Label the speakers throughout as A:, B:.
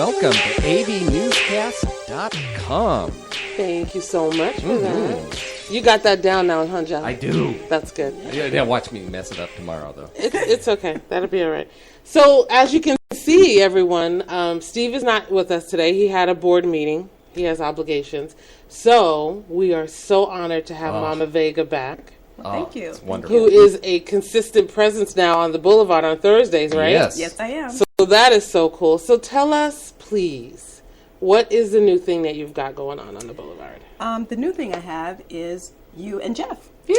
A: welcome to AVNewsCast.com.
B: Thank you so much for that. You got that down now, huh, John?
A: I do.
B: That's good.
A: Yeah, watch me mess it up tomorrow, though.
B: It's okay. That'll be all right. So, as you can see, everyone, Steve is not with us today. He had a board meeting. He has obligations. So, we are so honored to have Mama Vega back.
C: Well, thank you.
A: It's wonderful.
B: Who is a consistent presence now on the Boulevard on Thursdays, right?
C: Yes, I am.
B: So that is so cool. So tell us, please, what is the new thing that you've got going on the Boulevard?
C: The new thing I have is you and Jeff.
B: Nice.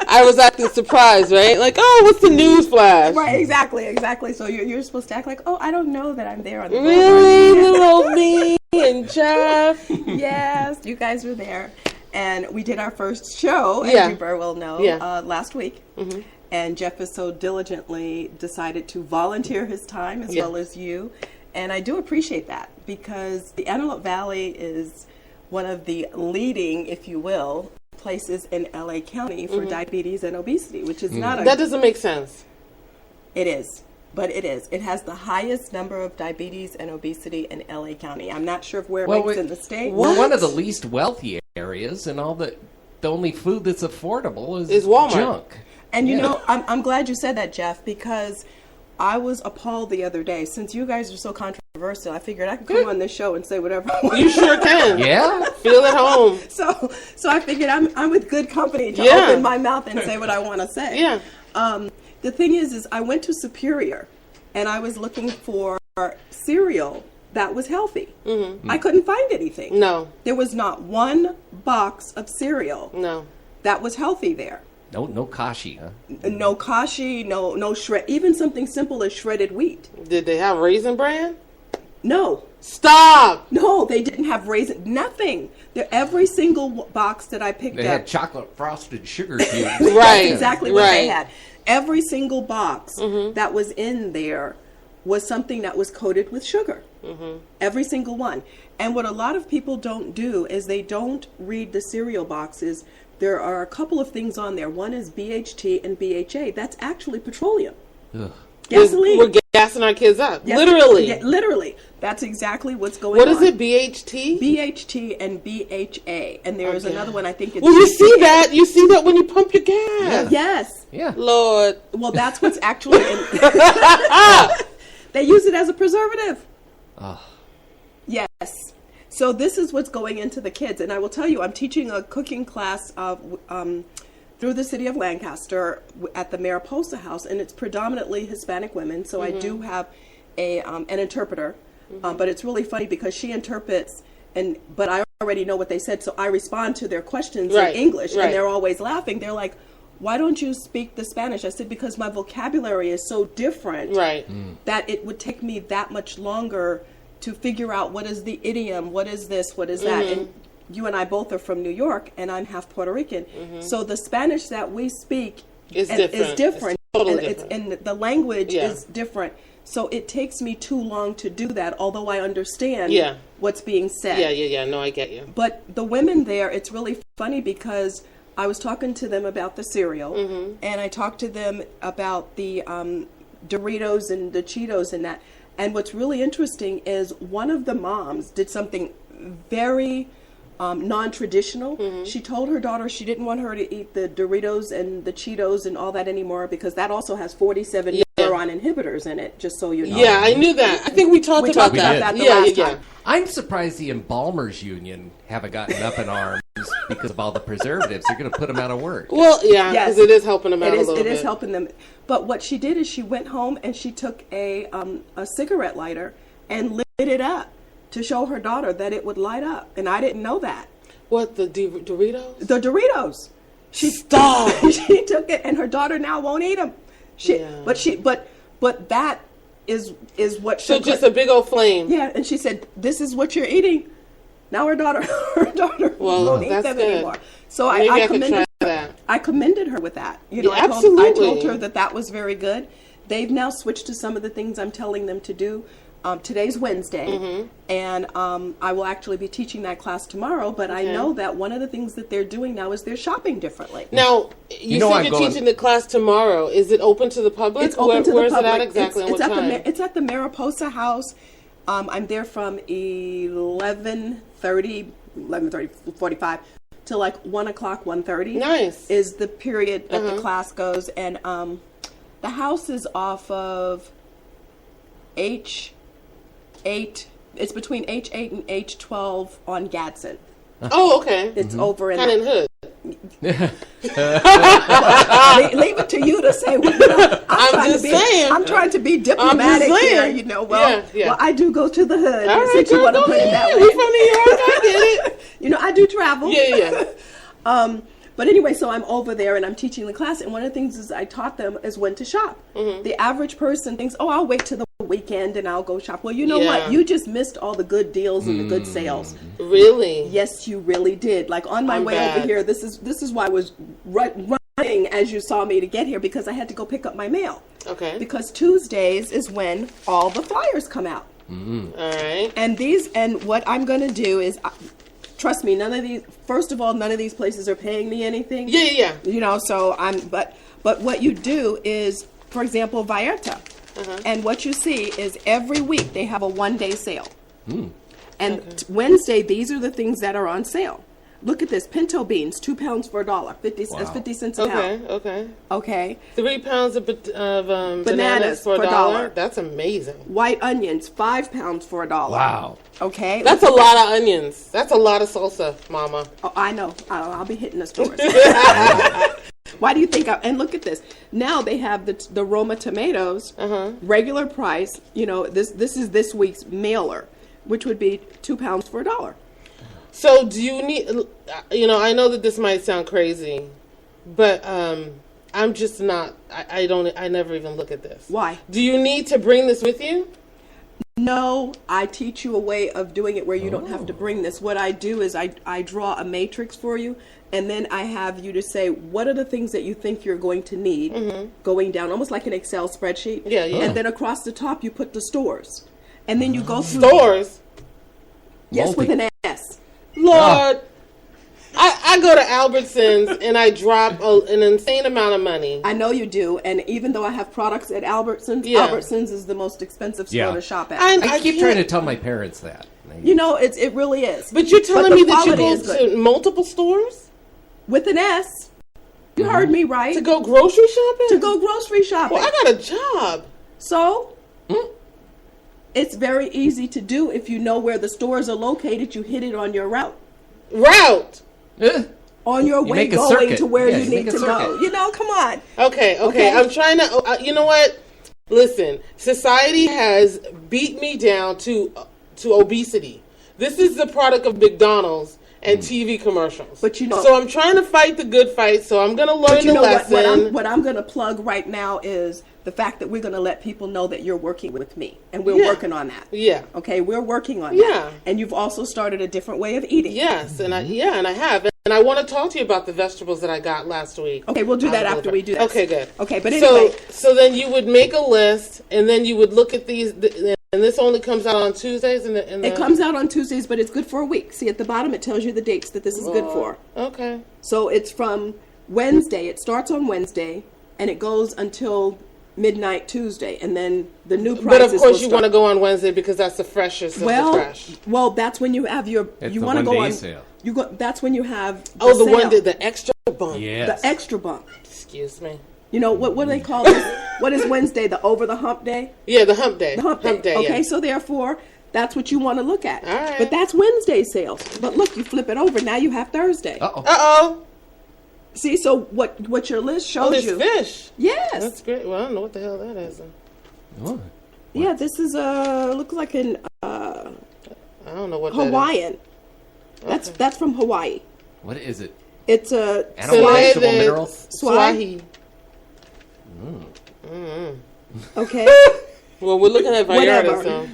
B: I was acting surprised, right? Like, oh, what's the news flash?
C: Right, exactly. So you're supposed to act like, oh, I don't know that I'm there on the
B: Really? Little old me and Jeff?
C: Yes, you guys were there. And we did our first show, as you very well know, last week. Mm-hmm. And Jeff has so diligently decided to volunteer his time as well as you. And I do appreciate that because the Antelope Valley is one of the leading, if you will, places in LA County for diabetes and obesity, which is not
B: That doesn't make sense.
C: It is. But it is. It has the highest number of diabetes and obesity in LA County. I'm not sure where it ranks in the state.
A: We're one of the least wealthy areas, and the only food that's affordable is
B: Walmart.
A: Junk.
C: And you know, I'm glad you said that, Jeff, because I was appalled the other day. Since you guys are so controversial, I figured I could come on this show and say whatever I want.
B: You sure can.
A: Yeah?
B: Feel at home.
C: So I figured I'm with good company to open my mouth and say what I want to say.
B: Yeah.
C: The thing is I went to Superior, and I was looking for cereal that was healthy. Mm-hmm. I couldn't find anything.
B: No.
C: There was not one box of cereal that was healthy there.
A: No kashi, huh?
C: No kashi, no shred. Even something simple as shredded wheat.
B: Did they have Raisin Bran?
C: No.
B: Stop!
C: No, they didn't have raisin. Nothing. Every single box that I picked up.
A: They had chocolate frosted sugar cubes.
B: Right.
C: That's exactly what they had. Every single box that was in there was something that was coated with sugar. Mm-hmm. Every single one. And what a lot of people don't do is they don't read the cereal boxes. There are a couple of things on there. One is BHT and BHA. That's actually petroleum. Ugh. Gasoline.
B: We're gassing our kids up.
C: Yes,
B: Literally.
C: Literally. That's exactly what's going
B: on.
C: on.
B: What is it, BHT?
C: BHT and BHA. And there is another one, I think it's...
B: Well, you see that. You see that when you pump your gas.
C: Yes.
A: Yeah.
B: Lord.
C: Well, that's what's actually in... They use it as a preservative. Oh. Yes. So this is what's going into the kids. And I will tell you, I'm teaching a cooking class through the city of Lancaster at the Mariposa House, and it's predominantly Hispanic women. So I do have an interpreter. But it's really funny because she interprets, but I already know what they said, so I respond to their questions in English, and they're always laughing. They're like, why don't you speak the Spanish? I said, because my vocabulary is so different that it would take me that much longer to figure out what is the idiom, what is this, what is that. And you and I both are from New York, and I'm half Puerto Rican. So the Spanish that we speak is different.
B: It's totally different.
C: And the language is different. So it takes me too long to do that, although I understand what's being said.
B: Yeah. No, I get you.
C: But the women there, it's really funny because I was talking to them about the cereal, and I talked to them about the Doritos and the Cheetos and that. And what's really interesting is one of the moms did something very non-traditional. She told her daughter she didn't want her to eat the Doritos and the Cheetos and all that anymore because that also has 47 neuron inhibitors in it, just so you know.
B: Yeah, I knew that. I think we talked about that
C: the last time.
A: I'm surprised the Embalmers Union haven't gotten up in arms because of all the preservatives. They're going to put them out of work.
B: Well, yeah, because it is helping them out a little bit.
C: It is helping them. But what she did is she went home and she took a cigarette lighter and lit it up to show her daughter that it would light up. And I didn't know that.
B: What, the Doritos?
C: The Doritos.
B: Stop.
C: She took it, and her daughter now won't eat them. But that is what.
B: So just a big old flame.
C: Yeah, and she said, "This is what you're eating." Now her daughter won't eat them anymore. So I commended her with that. You know, I told her that was very good. They've now switched to some of the things I'm telling them to do. Today's Wednesday, and I will actually be teaching that class tomorrow, but I know that one of the things that they're doing now is they're shopping differently.
B: Now, you said you're teaching the class tomorrow. Is it open to the public?
C: It's open to the public.
B: Where is it at exactly, and what time?
C: It's at the Mariposa House. I'm there from 11:45 to like 1 o'clock, 1:30.
B: Nice.
C: Is the period that the class goes, and the house is off of H8. It's between H8 and H12 on Gadsden.
B: Oh, okay.
C: It's over in
B: Cannon Hood.
C: Leave it to you to say. I'm trying to be diplomatic here, you know. Well, I do go to the hood.
B: All right,
C: since you want to put it that way.
B: We from New York, I get it.
C: You know, I do travel.
B: Yeah.
C: But anyway, so I'm over there and I'm teaching the class, and one of the things is I taught them is when to shop. The average person thinks, oh, I'll wait till the weekend and I'll go shop. Well, you know what? You just missed all the good deals and the good sales.
B: Really?
C: Yes, you really did. Like on my way over here, this is why I was running as you saw me to get here, because I had to go pick up my mail.
B: Okay.
C: Because Tuesdays is when all the flyers come out.
B: All right.
C: And what I'm going to do is... trust me, none of these places are paying me anything.
B: Yeah.
C: You know, so but what you do is, for example, Vallarta. And what you see is every week they have a 1-day sale. And Wednesday, these are the things that are on sale. Look at this. Pinto beans, 2 pounds for $1. 50 cents a pound. Okay.
B: 3 pounds of bananas for $1. That's amazing.
C: White onions, 5 pounds for $1.
A: Wow.
C: Okay.
B: That's a lot of onions. That's a lot of salsa, Mama.
C: Oh, I know. I'll be hitting the stores. Why do you think? And look at this. Now they have the Roma tomatoes, regular price. You know, this is this week's mailer, which would be 2 pounds for $1.
B: So do you need, you know, I know that this might sound crazy, but I'm just not, I never even look at this.
C: Why?
B: Do you need to bring this with you?
C: No, I teach you a way of doing it where you don't have to bring this. What I do is I draw a matrix for you, and then I have you to say, what are the things that you think you're going to need, going down, almost like an Excel spreadsheet.
B: Yeah.
C: And then across the top, you put the stores. And then you go through.
B: Stores?
C: Yes, with an S.
B: Lord, I go to Albertsons and I drop an insane amount of money.
C: I know you do, and even though I have products at Albertsons, Albertsons is the most expensive store to shop at.
A: I keep trying to tell my parents that.
C: You know, it really is.
B: But you're telling me that you go to multiple stores?
C: With an S. You heard me right.
B: To go grocery shopping?
C: To go grocery shopping.
B: Well, I got a job.
C: So? It's very easy to do if you know where the stores are located. You hit it on your route. On your way going to where you need to go. You know, come on.
B: Okay. I'm trying to, you know what? Listen, society has beat me down to obesity. This is the product of McDonald's and TV commercials.
C: But you know,
B: so I'm trying to fight the good fight, so I'm going to learn the lesson.
C: What I'm going to plug right now is the fact that we're going to let people know that you're working with me, and we're working on that.
B: Yeah.
C: Okay, we're working on that. And you've also started a different way of eating.
B: Yes, and I have. And I want to talk to you about the vegetables that I got last week.
C: Okay, we'll do that after we do this.
B: Okay, good.
C: Okay, but anyway.
B: So then you would make a list, and then you would look at these, and this only comes out on Tuesdays? It
C: comes out on Tuesdays, but it's good for a week. See, at the bottom it tells you the dates that this is good for.
B: Okay.
C: So it's from Wednesday. It starts on Wednesday, and it goes until midnight Tuesday, and then the new prices.
B: But of course, you want to go on Wednesday because that's the freshest of the fresh.
C: Well, that's when you have your. You want to go on
A: sale.
C: That's when you have.
B: The extra bump.
A: Yes.
C: The extra bump.
B: Excuse me.
C: You know what do they call this? What is Wednesday? The over the hump day?
B: Yeah, the hump day.
C: The hump day. Okay, so therefore, that's what you want to look at. All right. But that's Wednesday sales. But look, you flip it over. Now you have Thursday.
B: Uh-oh.
C: See, so what your list shows you?
B: Fish.
C: Yes.
B: That's great. Well, I don't know what the hell that is.
A: What?
C: Yeah, this is looks like an
B: I don't know what
C: Hawaiian.
B: That is.
C: That's from Hawaii.
A: What is it?
C: It's a
A: vegetable minerals.
C: Swahi. Okay.
B: Well, we're looking at Vallarta, so.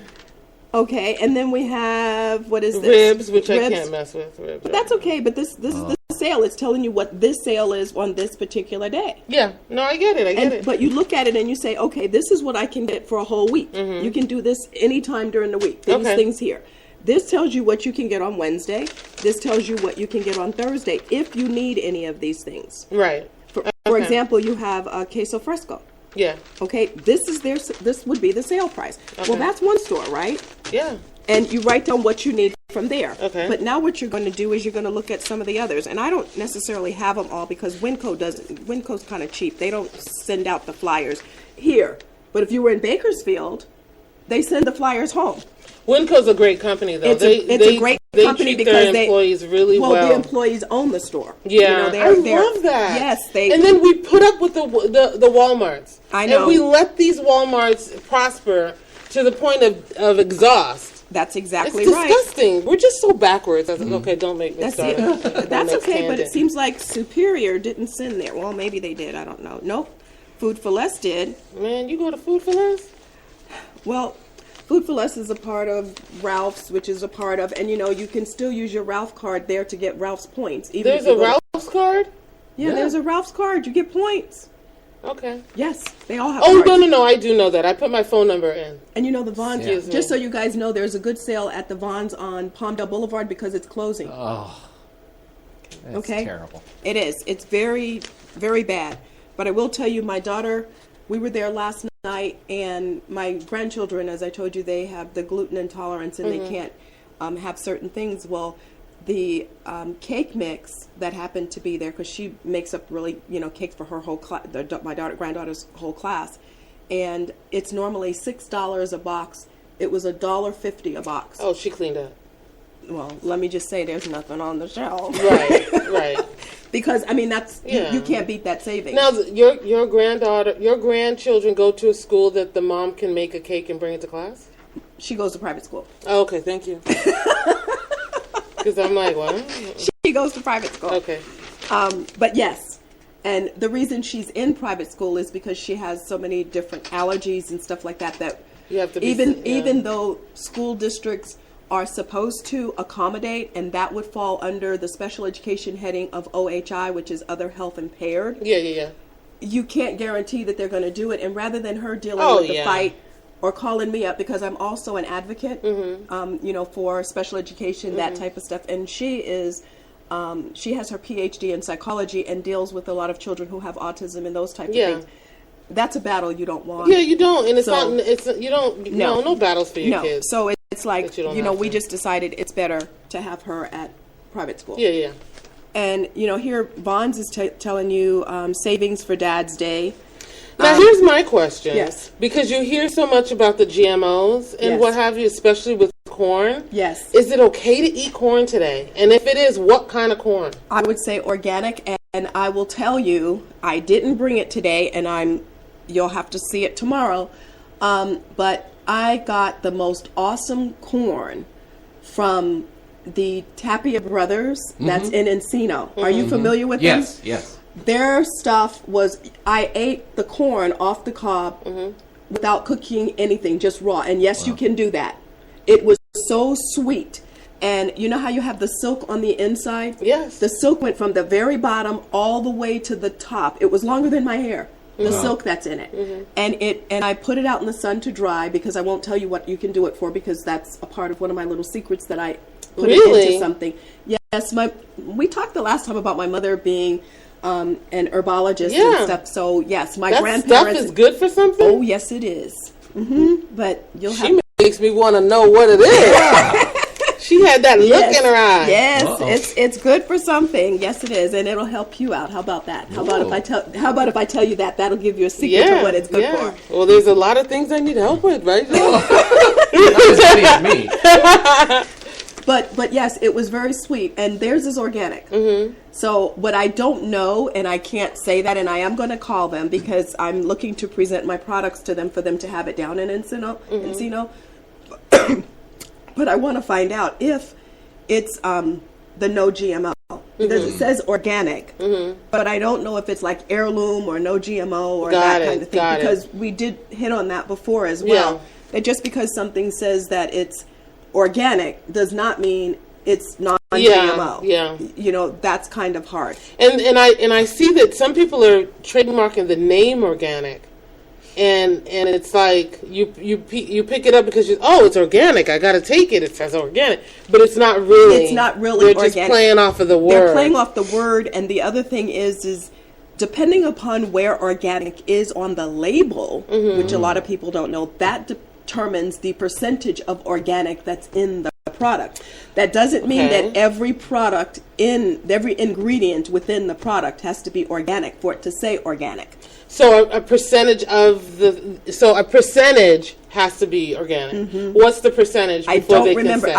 C: Okay, and then we have what is this?
B: Ribs, which I can't mess with. Ribs,
C: but that's okay. But this is the sale. It's telling you what this sale is on this particular day.
B: Yeah. No, I get it. I get it.
C: But you look at it and you say, okay, this is what I can get for a whole week. You can do this anytime during the week. These things here. This tells you what you can get on Wednesday. This tells you what you can get on Thursday if you need any of these things.
B: Right.
C: For example, you have a queso fresco.
B: Yeah.
C: Okay, this would be the sale price. Okay. Well, that's one store, right?
B: Yeah.
C: And you write down what you need from there.
B: Okay.
C: But now what you're going to do is you're going to look at some of the others. And I don't necessarily have them all because Winco's kind of cheap. They don't send out the flyers here. But if you were in Bakersfield, they send the flyers home.
B: Winco's a great company, though.
C: It's a great company
B: treat
C: because
B: their employees really well.
C: Well, the employees own the store.
B: Yeah,
C: I
B: love that.
C: Yes,
B: and then we put up with the WalMarts.
C: I know.
B: And we let these WalMarts prosper to the point of exhaust.
C: That's exactly
B: it's
C: right.
B: It's disgusting. We're just so backwards. Okay, don't make me start.
C: That's okay, but it seems like Superior didn't send there. Well, maybe they did. I don't know. Nope. Food for Less did.
B: Man, you go to Food for Less?
C: Well, Food for Less is a part of Ralph's, which is a part of, and you can still use your Ralph card there to get Ralph's points.
B: There's a Ralph's card?
C: Yeah, there's a Ralph's card. You get points.
B: Okay.
C: Yes, they all have
B: cards.
C: No,
B: I do know that. I put my phone number in.
C: And the Vons, just so you guys know, there's a good sale at the Vons on Palmdale Boulevard because it's closing.
A: Oh, that's terrible.
C: It is. It's very, very bad. But I will tell you, my daughter, we were there last night, and my grandchildren, as I told you, they have the gluten intolerance and they can't have certain things. Well, the cake mix that happened to be there, because she makes up really, cakes for her whole class, my granddaughter's whole class, and it's normally $6 a box. It was $1.50 a box.
B: Oh, she cleaned up.
C: Well, let me just say, there's nothing on the shelf.
B: Right.
C: Because that's you can't beat that savings.
B: Now, your grandchildren go to a school that the mom can make a cake and bring it to class?
C: She goes to private school.
B: Oh, okay, thank you. Because I'm like, what?
C: She goes to private school.
B: Okay.
C: But yes, and the reason she's in private school is because she has so many different allergies and stuff like that
B: you have to
C: even though school districts are supposed to accommodate, and that would fall under the special education heading of OHI, which is other health impaired.
B: Yeah.
C: You can't guarantee that they're going to do it, and rather than her dealing with the fight or calling me up, because I'm also an advocate, for special education, that type of stuff, and she is. She has her PhD in psychology and deals with a lot of children who have autism and those type of things. That's a battle you don't want.
B: Yeah, you don't, and no battles for your kids.
C: So it's like we just decided it's better to have her at private school.
B: Yeah.
C: And here Vons is telling you savings for Dad's Day.
B: Now here's my question.
C: Yes.
B: Because you hear so much about the GMOs and what have you, especially with corn.
C: Yes.
B: Is it okay to eat corn today? And if it is, what kind of corn?
C: I would say organic, and I will tell you, I didn't bring it today, and you'll have to see it tomorrow. But I got the most awesome corn from the Tapia Brothers that's in Encino. Are you familiar with them?
A: Yes.
C: Their stuff was, I ate the corn off the cob without cooking anything, just raw. And yes, you can do that. It was so sweet. And you know how you have the silk on the inside?
B: Yes.
C: The silk went from the very bottom all the way to the top. It was longer than my hair. The silk that's in it. And I put it out in the sun to dry, because I won't tell you what you can do it for, because that's a part of one of my little secrets that I put it into something. Yes, we talked the last time about my mother being an herbologist and stuff. So yes, my grandparents.
B: That stuff is good for something?
C: Oh yes, it is. But
B: She makes me want to know what it is. She had that look in her eye.
C: Yes, it's good for something. Yes, it is, and it'll help you out. How about that? How about if I tell you that? That'll give you a secret to what it's good for.
B: Well, there's a lot of things I need help with, right?
A: Me.
C: But yes, it was very sweet, and theirs is organic. So what I don't know, and I can't say that, and I am going to call them because I'm looking to present my products to them for them to have it down in Encino. But I want to find out if it's the no GMO. Because it says organic, but I don't know if it's like heirloom or no GMO or that kind of thing. Because we did hit on that before as well. That just because something says that it's organic does not mean it's not non-GMO.
B: Yeah.
C: You know, that's kind of hard.
B: And I see that some people are trademarking the name organic. And it's like you pick it up because it's organic. I got to take it. It says organic, but it's not really.
C: It's not really
B: They're
C: organic.
B: just playing off of the word.
C: They're playing off the word, and the other thing is depending upon where organic is on the label, which a lot of people don't know, that determines the percentage of organic that's in the product. That doesn't mean that every ingredient within the product has to be organic for it to say organic.
B: So a percentage has to be organic. What's the percentage?
C: I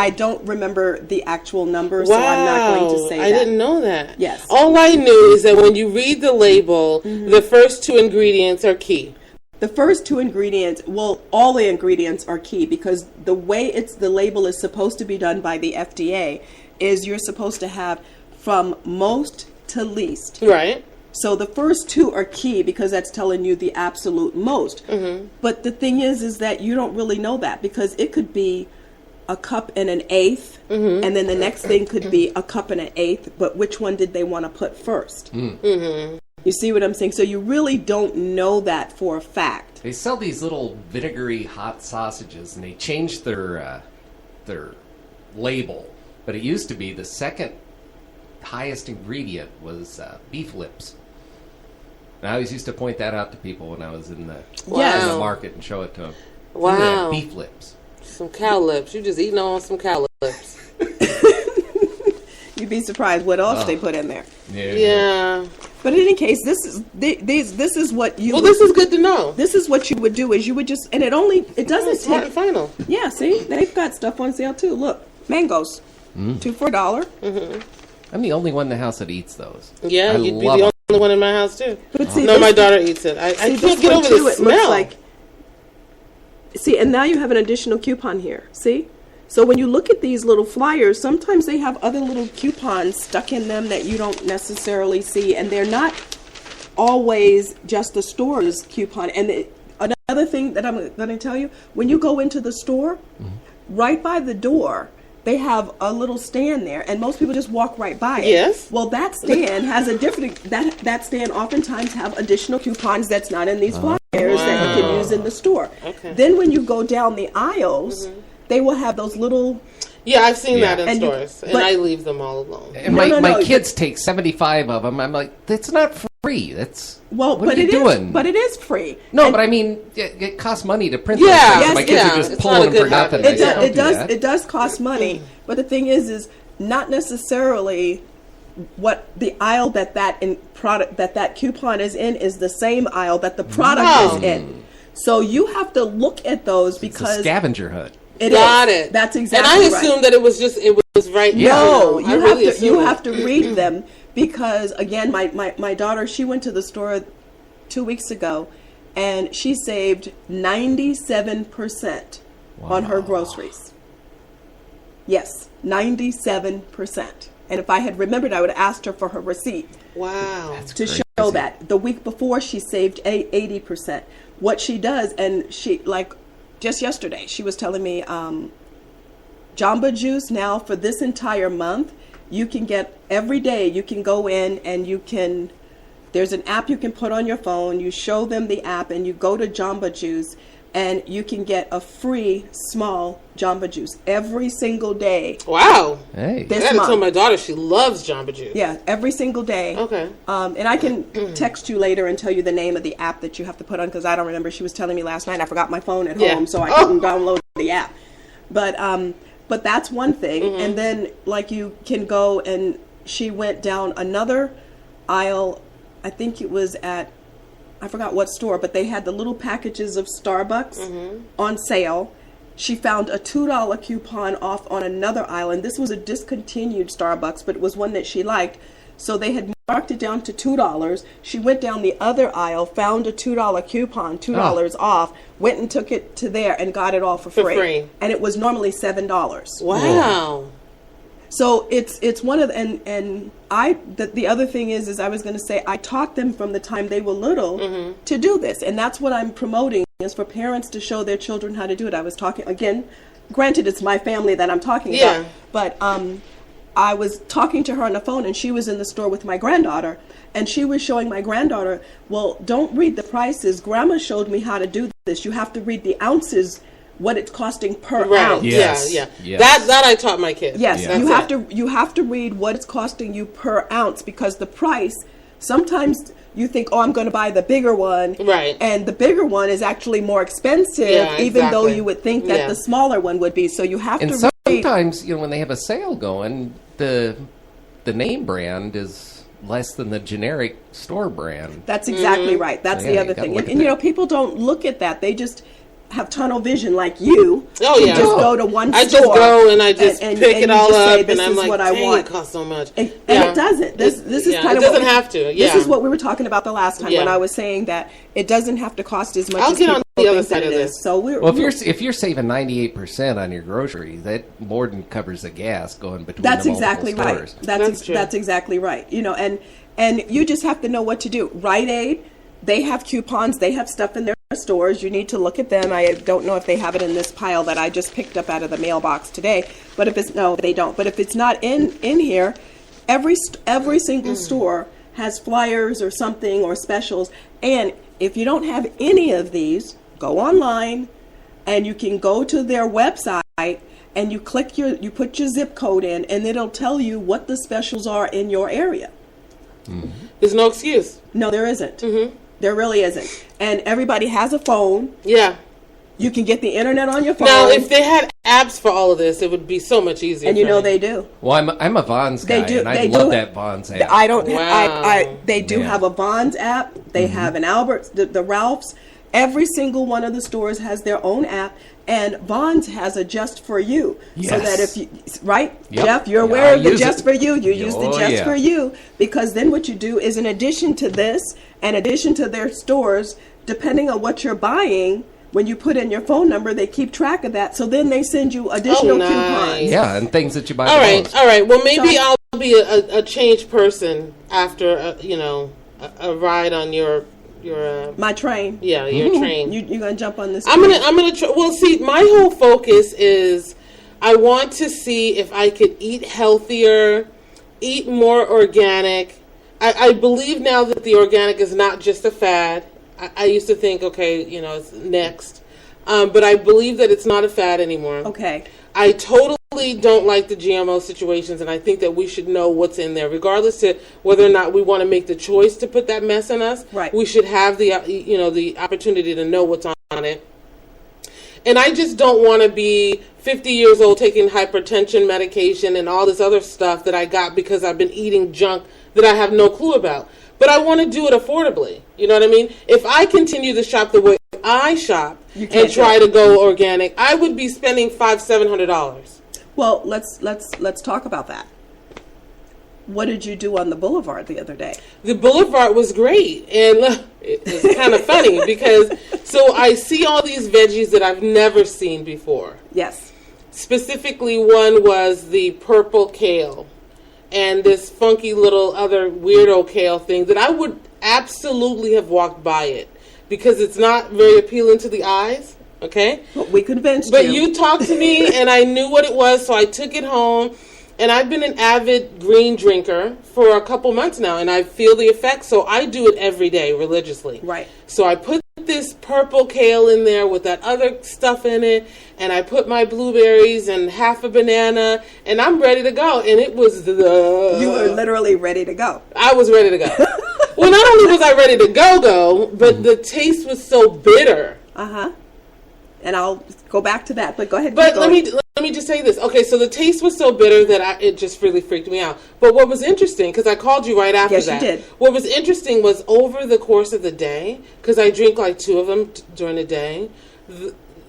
C: don't remember the actual number, so I'm not going to say that.
B: I didn't know that.
C: Yes.
B: All I knew is that when you read the label, the first two ingredients are key.
C: The first two ingredients, all the ingredients are key because the way the label is supposed to be done by the FDA is you're supposed to have from most to least.
B: Right.
C: So the first two are key because that's telling you the absolute most. But the thing is that you don't really know that because it could be a cup and an eighth, and then the next thing could be a cup and an eighth, but which one did they want to put first? You see what I'm saying? So you really don't know that for a fact.
A: They sell these little vinegary hot sausages, and they changed their label. But it used to be the second highest ingredient was beef lips. And I always used to point that out to people when I was in the market and show it to them.
B: Wow.
A: Beef lips.
B: Some cow lips. You just eating on some cow lips.
C: You'd be surprised what else they put in there.
B: Yeah.
C: But in any case, this is what you.
B: Well, this is good to know.
C: This is what you would do is you would just, and it doesn't
B: Smart and Final.
C: Yeah, see, they've got stuff on sale too. Look, mangoes, 2 for $1.
A: I'm the only one in the house that eats those.
B: Yeah, you'd be the only one in my house too.
C: But see,
B: my daughter eats it. I can't get over the smell.
C: See, and now you have an additional coupon here. See? So when you look at these little flyers, sometimes they have other little coupons stuck in them that you don't necessarily see, and they're not always just the store's coupon. And another thing that I'm going to tell you, when you go into the store, right by the door, they have a little stand there, and most people just walk right by it.
B: Yes.
C: Well, that stand has a different. That stand oftentimes have additional coupons that's not in these flyers that you can use in the store. Okay. Then when you go down the aisles, they will have those little.
B: Yeah, I've seen that in stores, and I leave them all alone.
A: And my kids take 75 of them. I'm like, that's not free. That's what are you doing?
C: But it is free.
A: No, but I mean, it costs money to print.
B: Yeah,
A: things. My kids are just pulling them for nothing.
C: It does cost money, but the thing is not necessarily what the aisle that coupon is in is the same aisle that the product is in. So you have to look at those because
A: it's a scavenger hunt.
B: Got it.
C: That's exactly
B: right. And I assumed that it was right.
C: No, you have to read them because again, my daughter, she went to the store 2 weeks ago, and she saved 97% on her groceries. Yes, 97%. And if I had remembered, I would have asked her for her receipt.
B: Wow.
C: To show that. The week before, she saved 80%. What she does, and she, just yesterday, she was telling me, Jamba Juice now for this entire month, you can get every day, you can go in and there's an app you can put on your phone, you show them the app and you go to Jamba Juice and you can get a free small Jamba Juice every single day.
B: Wow.
A: Hey.
B: I gotta tell my daughter she loves Jamba Juice.
C: Yeah, every single day.
B: Okay.
C: And I can text you later and tell you the name of the app that you have to put on because I don't remember. She was telling me last night. I forgot my phone at home, so I couldn't download the app. But that's one thing. And then you can go and she went down another aisle. I think it was at, I forgot what store, but they had the little packages of Starbucks on sale. She found a $2 coupon off on another aisle, and this was a discontinued Starbucks, but it was one that she liked. So they had marked it down to $2. She went down the other aisle, found a $2 coupon, $2 off, went and took it to there and got it all for free. And it was normally $7.
B: Wow.
C: So it's one of the other thing is I was going to say I taught them from the time they were little to do this, and that's what I'm promoting is for parents to show their children how to do it. I was talking again, granted it's my family that I'm talking about, but I was talking to her on the phone, and she was in the store with my granddaughter, and she was showing my granddaughter, well, don't read the prices. Grandma showed me how to do this. You have to read the ounces, what it's costing per ounce.
A: Yes.
B: Yeah.
A: Yes.
B: That I taught my kids.
C: Yes, you have to read what it's costing you per ounce, because the price, sometimes you think, oh, I'm going to buy the bigger one.
B: Right.
C: And the bigger one is actually more expensive, even though you would think that the smaller one would be. So you have to read.
A: Sometimes, when they have a sale going, the name brand is less than the generic store brand.
C: That's exactly right. That's the other thing. And people don't look at that. They just have tunnel vision like you.
B: Oh, yeah.
C: Just go to one store.
B: I just go and I just pick it all up, and I'm like,
C: what I want.
B: It costs so much.
C: And it doesn't. This is kind of
B: it doesn't have to.
C: This is what we were talking about the last time when I was saying that it doesn't have to cost as much.
B: I'll
C: as
B: get on the other
C: side
B: of this.
C: So
A: if you're saving 98% on your groceries, that more than covers the gas going between.
C: That's
A: the
C: exactly
A: stores.
C: right. That's exactly right. And you just have to know what to do. Rite Aid, they have coupons. They have stuff in their stores. You need to look at them. I don't know if they have it in this pile that I just picked up out of the mailbox today. But no, they don't. But if it's not in here, every single store has flyers or something or specials. And if you don't have any of these, go online and you can go to their website and you put your zip code in, and it'll tell you what the specials are in your area.
B: There's no excuse.
C: No, there isn't. There really isn't. And everybody has a phone.
B: Yeah.
C: You can get the internet on your phone.
B: Now, if they had apps for all of this, it would be so much easier.
C: And they do.
A: Well, I'm a Vons guy, and I love that Vons app.
C: I don't.
B: Wow.
C: They do have a Vons app. They have an Albert's, the Ralph's. Every single one of the stores has their own app, and Vons has a Just For You.
A: Yes.
C: So that if you,
A: Yep.
C: Jeff, you're aware of the Just
A: it.
C: For You. You use the Just For You, because then what you do is, in addition to this, in addition to their stores, depending on what you're buying, when you put in your phone number, they keep track of that. So then they send you additional coupons.
A: Yeah, and things that you buy.
B: All right. Well, maybe I'll be a changed person after a ride on your
C: my train.
B: Yeah, your train.
C: You're gonna jump on this.
B: I'm gonna. Well, see, my whole focus is I want to see if I could eat healthier, eat more organic. I believe now that the organic is not just a fad. I used to think, it's next. But I believe that it's not a fad anymore.
C: Okay.
B: I totally don't like the GMO situations, and I think that we should know what's in there, regardless of whether or not we want to make the choice to put that mess in us.
C: Right.
B: We should have the opportunity to know what's on it. And I just don't want to be 50 years old taking hypertension medication and all this other stuff that I got because I've been eating junk that I have no clue about. But I want to do it affordably. You know what I mean? If I continue to shop the way I shop and try to go organic, I would be spending $500-$700.
C: Well, let's talk about that. What did you do on the boulevard the other day?
B: The boulevard was great, and it's kind of funny because so I see all these veggies that I've never seen before.
C: Yes.
B: Specifically, one was the purple kale and this funky little other weirdo kale thing that I would absolutely have walked by it because it's not very appealing to the eyes. Okay?
C: But we convinced you.
B: But you talked to me, and I knew what it was, so I took it home. And I've been an avid green drinker for a couple months now, and I feel the effects, so I do it every day religiously.
C: Right.
B: So I put this purple kale in there with that other stuff in it, and I put my blueberries and half a banana, and I'm ready to go. And it was You
C: were literally ready to go.
B: I was ready to go. Well, not only was I ready to go, but the taste was so bitter.
C: Uh-huh. And I'll go back to that, but go ahead.
B: But let me just say this. Okay, so the taste was so bitter that it just really freaked me out. But what was interesting, because I called you right after that.
C: Yes, you did.
B: What was interesting was over the course of the day, because I drink like 2 of them during the day,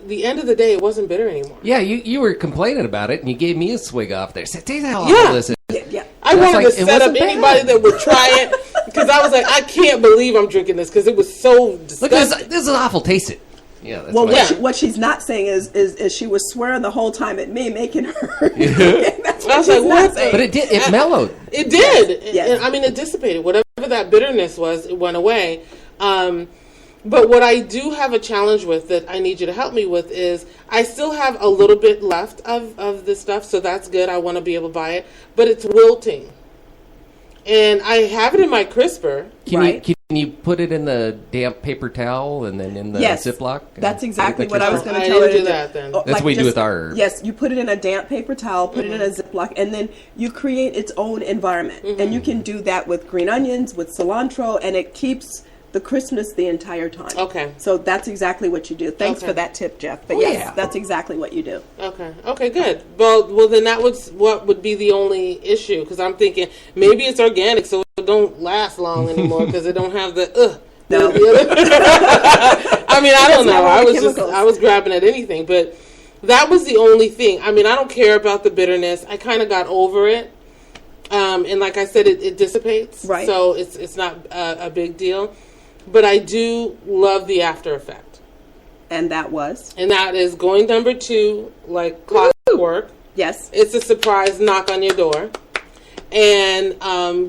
B: the end of the day, it wasn't bitter anymore.
A: Yeah, you were complaining about it, and you gave me a swig off there. Said, "Taste how awful this is."
C: Yeah.
B: I wanted to set up anybody that would try it, because I was like, I can't believe I'm drinking this, because it was so disgusting.
A: Look, this is awful. Taste it. Yeah, that's
C: well, what she's not saying is she was swearing the whole time at me, making her. That's what I was like, what?
A: But it did. It mellowed.
B: It did.
C: Yes.
B: I mean, it dissipated. Whatever that bitterness was, it went away. But what I do have a challenge with that I need you to help me with is I still have a little bit left of this stuff, so that's good. I want to be able to buy it. But it's wilting. And I have it in my crisper.
A: Can you put it in the damp paper towel and then in the Ziploc?
C: That's exactly what I was going to
B: I
C: tell
B: didn't
C: you.
B: do that then.
A: That's what we do with our...
C: Yes, you put it in a damp paper towel, put it in a Ziploc, and then you create its own environment. And you can do that with green onions, with cilantro, and it keeps the crispness the entire time.
B: Okay.
C: So that's exactly what you do. Thanks for that tip, Jeff. But that's exactly what you do.
B: Okay. Okay, good. Well, then that was what would be the only issue, because I'm thinking maybe it's organic, so it don't last long anymore because it don't have the
C: No.
B: I mean, I don't know. I was grabbing at anything, but that was the only thing. I mean, I don't care about the bitterness. I kind of got over it. And like I said, it dissipates.
C: Right.
B: So it's not a big deal. But I do love the after effect.
C: And that was?
B: And that is going number 2, like clockwork.
C: Yes.
B: It's a surprise knock on your door. And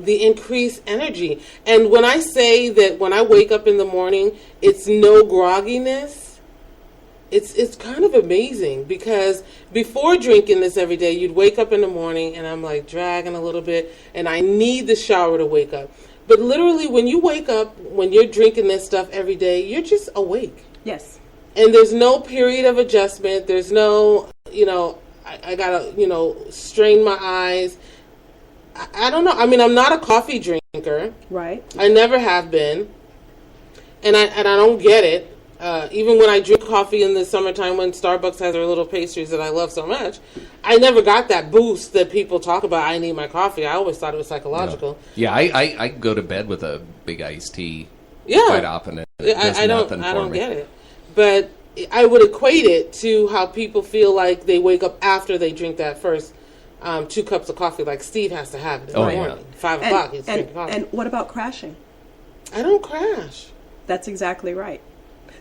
B: the increased energy. And when I say that when I wake up in the morning, it's no grogginess, it's kind of amazing. Because before drinking this every day, you'd wake up in the morning and I'm like dragging a little bit. And I need the shower to wake up. But literally, when you wake up, when you're drinking this stuff every day, you're just awake.
C: Yes.
B: And there's no period of adjustment. There's no, I got to, strain my eyes. I don't know. I mean, I'm not a coffee drinker.
C: Right.
B: I never have been. And I don't get it. Even when I drink coffee in the summertime when Starbucks has their little pastries that I love so much, I never got that boost that people talk about. I need my coffee. I always thought it was psychological.
A: Yeah, I go to bed with a big iced tea quite often.
B: I don't get it. But I would equate it to how people feel like they wake up after they drink that first 2 cups of coffee, like Steve has to have it in the morning. 5 o'clock, he's drinking coffee.
C: And what about crashing?
B: I don't crash.
C: That's exactly right.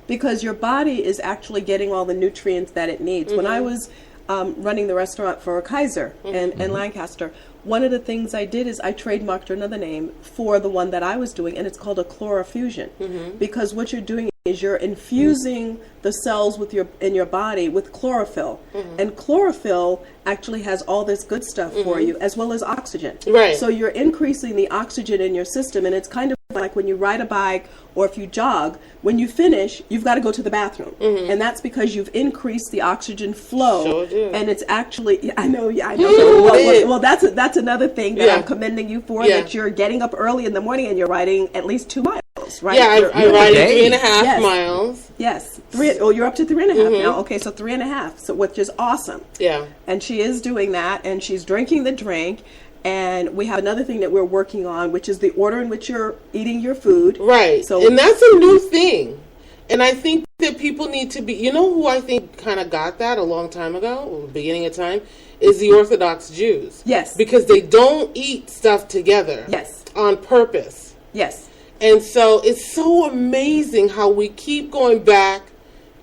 C: Because your body is actually getting all the nutrients that it needs. When I was running the restaurant for Kaiser and Lancaster, one of the things I did is I trademarked another name for the one that I was doing, and it's called a chlorofusion. Because what you're doing is you're infusing the cells in your body with chlorophyll. And chlorophyll actually has all this good stuff for you, as well as oxygen.
B: Right.
C: So you're increasing the oxygen in your system, and it's kind of like when you ride a bike or if you jog, when you finish, you've got to go to the bathroom. And that's because you've increased the oxygen flow.
B: Sure do.
C: And it's actually, I know. Well, that's another thing that I'm commending you for, that you're getting up early in the morning and you're riding at least 2 miles, right?
B: Yeah, I ride 3.5 miles.
C: Yes. You're up to 3.5 now. Okay, so 3.5, so which is awesome.
B: Yeah.
C: And she is doing that, and she's drinking the drink. And we have another thing that we're working on, which is the order in which you're eating your food.
B: Right.
C: So,
B: and that's a new thing. And I think that people need to be, who I think kind of got that a long time ago, beginning of time, is the Orthodox Jews.
C: Yes.
B: Because they don't eat stuff together.
C: Yes.
B: On purpose.
C: Yes.
B: And so it's so amazing how we keep going back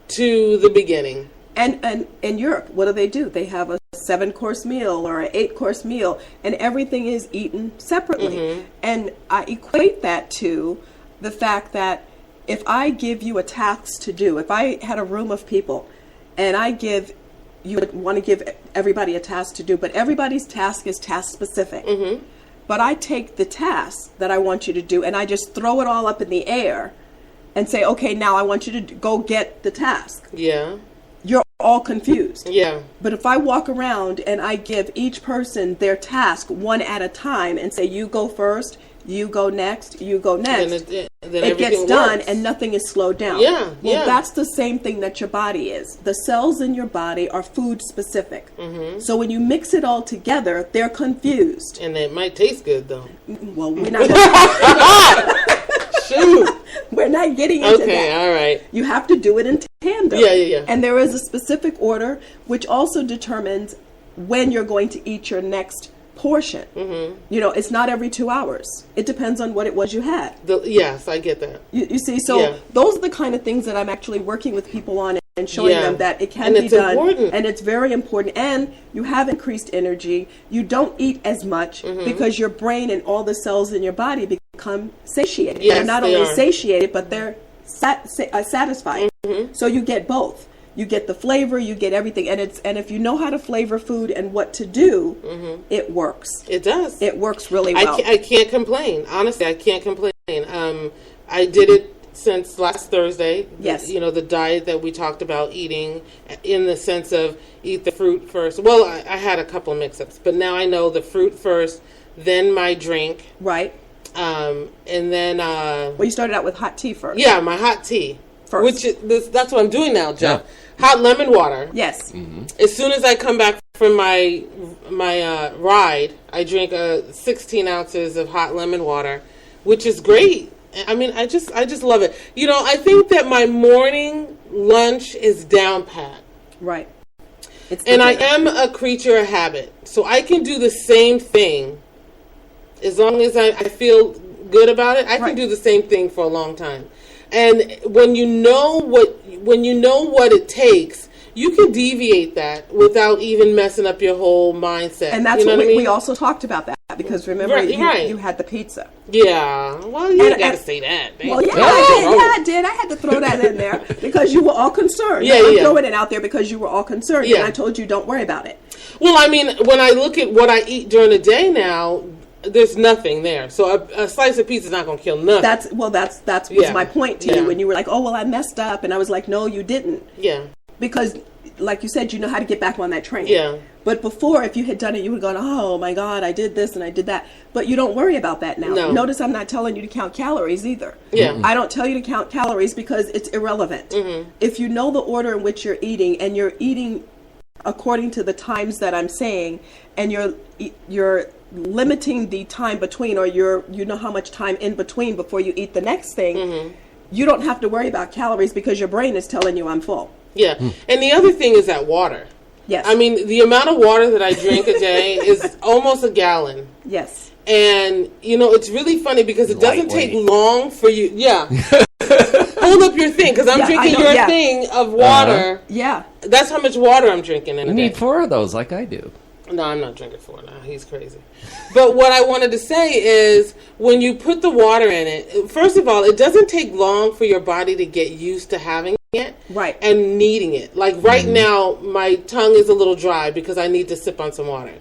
B: to the beginning.
C: And in Europe, what do? They have a 7-course meal or an 8-course meal, and everything is eaten separately. And I equate that to the fact that if I give you a task to do, if I had a room of people and you would want to give everybody a task to do, but everybody's task is task specific. But I take the task that I want you to do and I just throw it all up in the air and say, okay, now I want you to go get the task.
B: Yeah.
C: You're all confused.
B: Yeah.
C: But if I walk around and I give each person their task one at a time and say, you go first, you go next, you go next,
B: then
C: it gets done and nothing is slowed down.
B: Yeah.
C: Well, that's the same thing that your body is. The cells in your body are food specific. So when you mix it all together, they're confused.
B: And it might taste good, though.
C: Well, we're not.
B: Shoot.
C: We're not getting into that.
B: Okay, all right.
C: You have to do it in tandem.
B: Yeah.
C: And there is a specific order which also determines when you're going to eat your next portion. It's not every 2 hours. It depends on what it was you had.
B: Yes, I get that.
C: You see, so those are the kind of things that I'm actually working with people on and showing them that it can be done.
B: Important.
C: And it's very important. And you have increased energy. You don't eat as much because your brain and all the cells in your body become satiated.
B: Yes,
C: they're not only satiated, but they're satisfied. So you get both. You get the flavor, you get everything, and if you know how to flavor food and what to do, it works.
B: It does.
C: It works really well.
B: I can't complain. Honestly, I can't complain. I did it since last Thursday.
C: Yes.
B: The diet that we talked about eating in the sense of eat the fruit first. Well, I had a couple mix-ups, but now I know the fruit first, then my drink.
C: Right.
B: And then...
C: you started out with hot tea first.
B: Yeah, my hot tea.
C: First.
B: That's what I'm doing now, Jeff.
A: Yeah.
B: Hot lemon water.
C: Yes.
B: As soon as I come back from my ride, I drink 16 ounces of hot lemon water, which is great. I mean, I just love it. I think that my morning lunch is down pat.
C: Right.
B: And I am a creature of habit, so I can do the same thing as long as I feel good about it. I can do the same thing for a long time. And when you know what it takes, you can deviate that without even messing up your whole mindset.
C: And that's what we also talked about that, because remember you had the pizza.
B: Yeah. Well, you got to say that.
C: Well, yeah, I did. I had to throw that in there because you were all concerned. I'm throwing it out there because you were all concerned, and I told you don't worry about it.
B: Well, I mean, when I look at what I eat during the day now, there's nothing there. So a slice of pizza is not going to kill nothing. That's was my point to you when you were like, oh, well, I messed up. And I was like, no, you didn't. Yeah. Because, like you said, you know how to get back on that train. Yeah. But before, if you had done it, you would have gone, oh, my God, I did this and I did that. But you don't worry about that now. No. Notice I'm not telling you to count calories either. Yeah. I don't tell you to count calories because it's irrelevant. If you know the order in which you're eating and you're eating according to the times that I'm saying, and you're limiting the time between, or you know how much time in between before you eat the next thing, you don't have to worry about calories because your brain is telling you I'm full. Yeah. And the other thing is that water. Yes. I mean, the amount of water that I drink a day is almost a gallon. Yes. And, it's really funny because it doesn't take long for you. Yeah. Hold up your thing, because I'm drinking your thing of water. Yeah. That's how much water I'm drinking in a day.
A: You need 4 of those like I do.
B: No, I'm not drinking 4 now. He's crazy. But what I wanted to say is, when you put the water in it, first of all, it doesn't take long for your body to get used to having it. Right. And needing it. Like right now, my tongue is a little dry because I need to sip on some water.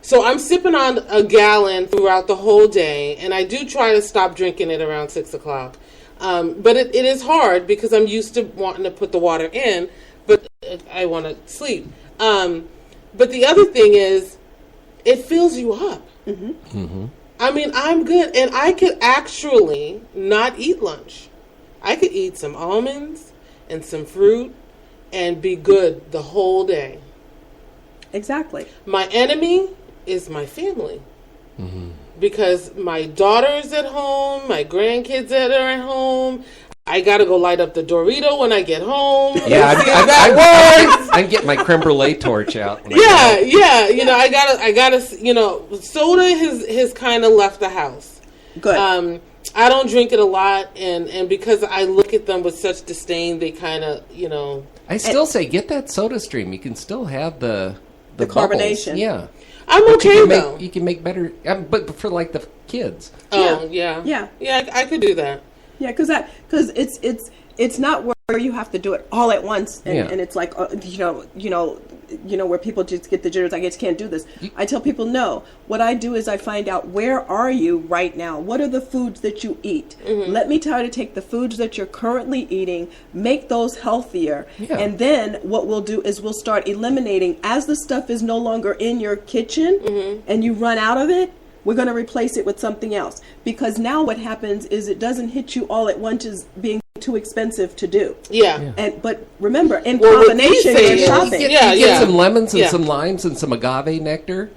B: So I'm sipping on a gallon throughout the whole day, and I do try to stop drinking it around 6 o'clock. But it is hard because I'm used to wanting to put the water in, but I want to sleep. But the other thing is, it fills you up. I mean, I'm good, and I could actually not eat lunch. I could eat some almonds and some fruit and be good the whole day.
C: Exactly.
B: My enemy is my family. Because my daughter's at home, my grandkids that are at home. I gotta go light up the Dorito when I get home.
A: Yeah, I get my creme brulee torch out.
B: I gotta. Soda has kind of left the house. Good. I don't drink it a lot, and because I look at them with such disdain, they kind of,
A: I still say get that Soda Stream. You can still have the
C: carbonation.
A: Yeah.
B: I'm okay though.
A: You can make better, but for like the kids.
B: Oh yeah. I could do that.
C: Yeah, because it's not where you have to do it all at once, and it's like where people just get the jitters. I just can't do this. I tell people no. What I do is I find out where are you right now. What are the foods that you eat? Let me try to take the foods that you're currently eating, make those healthier, and then what we'll do is we'll start eliminating as the stuff is no longer in your kitchen and you run out of it. We're going to replace it with something else, because now what happens is it doesn't hit you all at once as being too expensive to do. But remember, in combination with shopping,
A: you get some lemons and some limes and some agave nectar,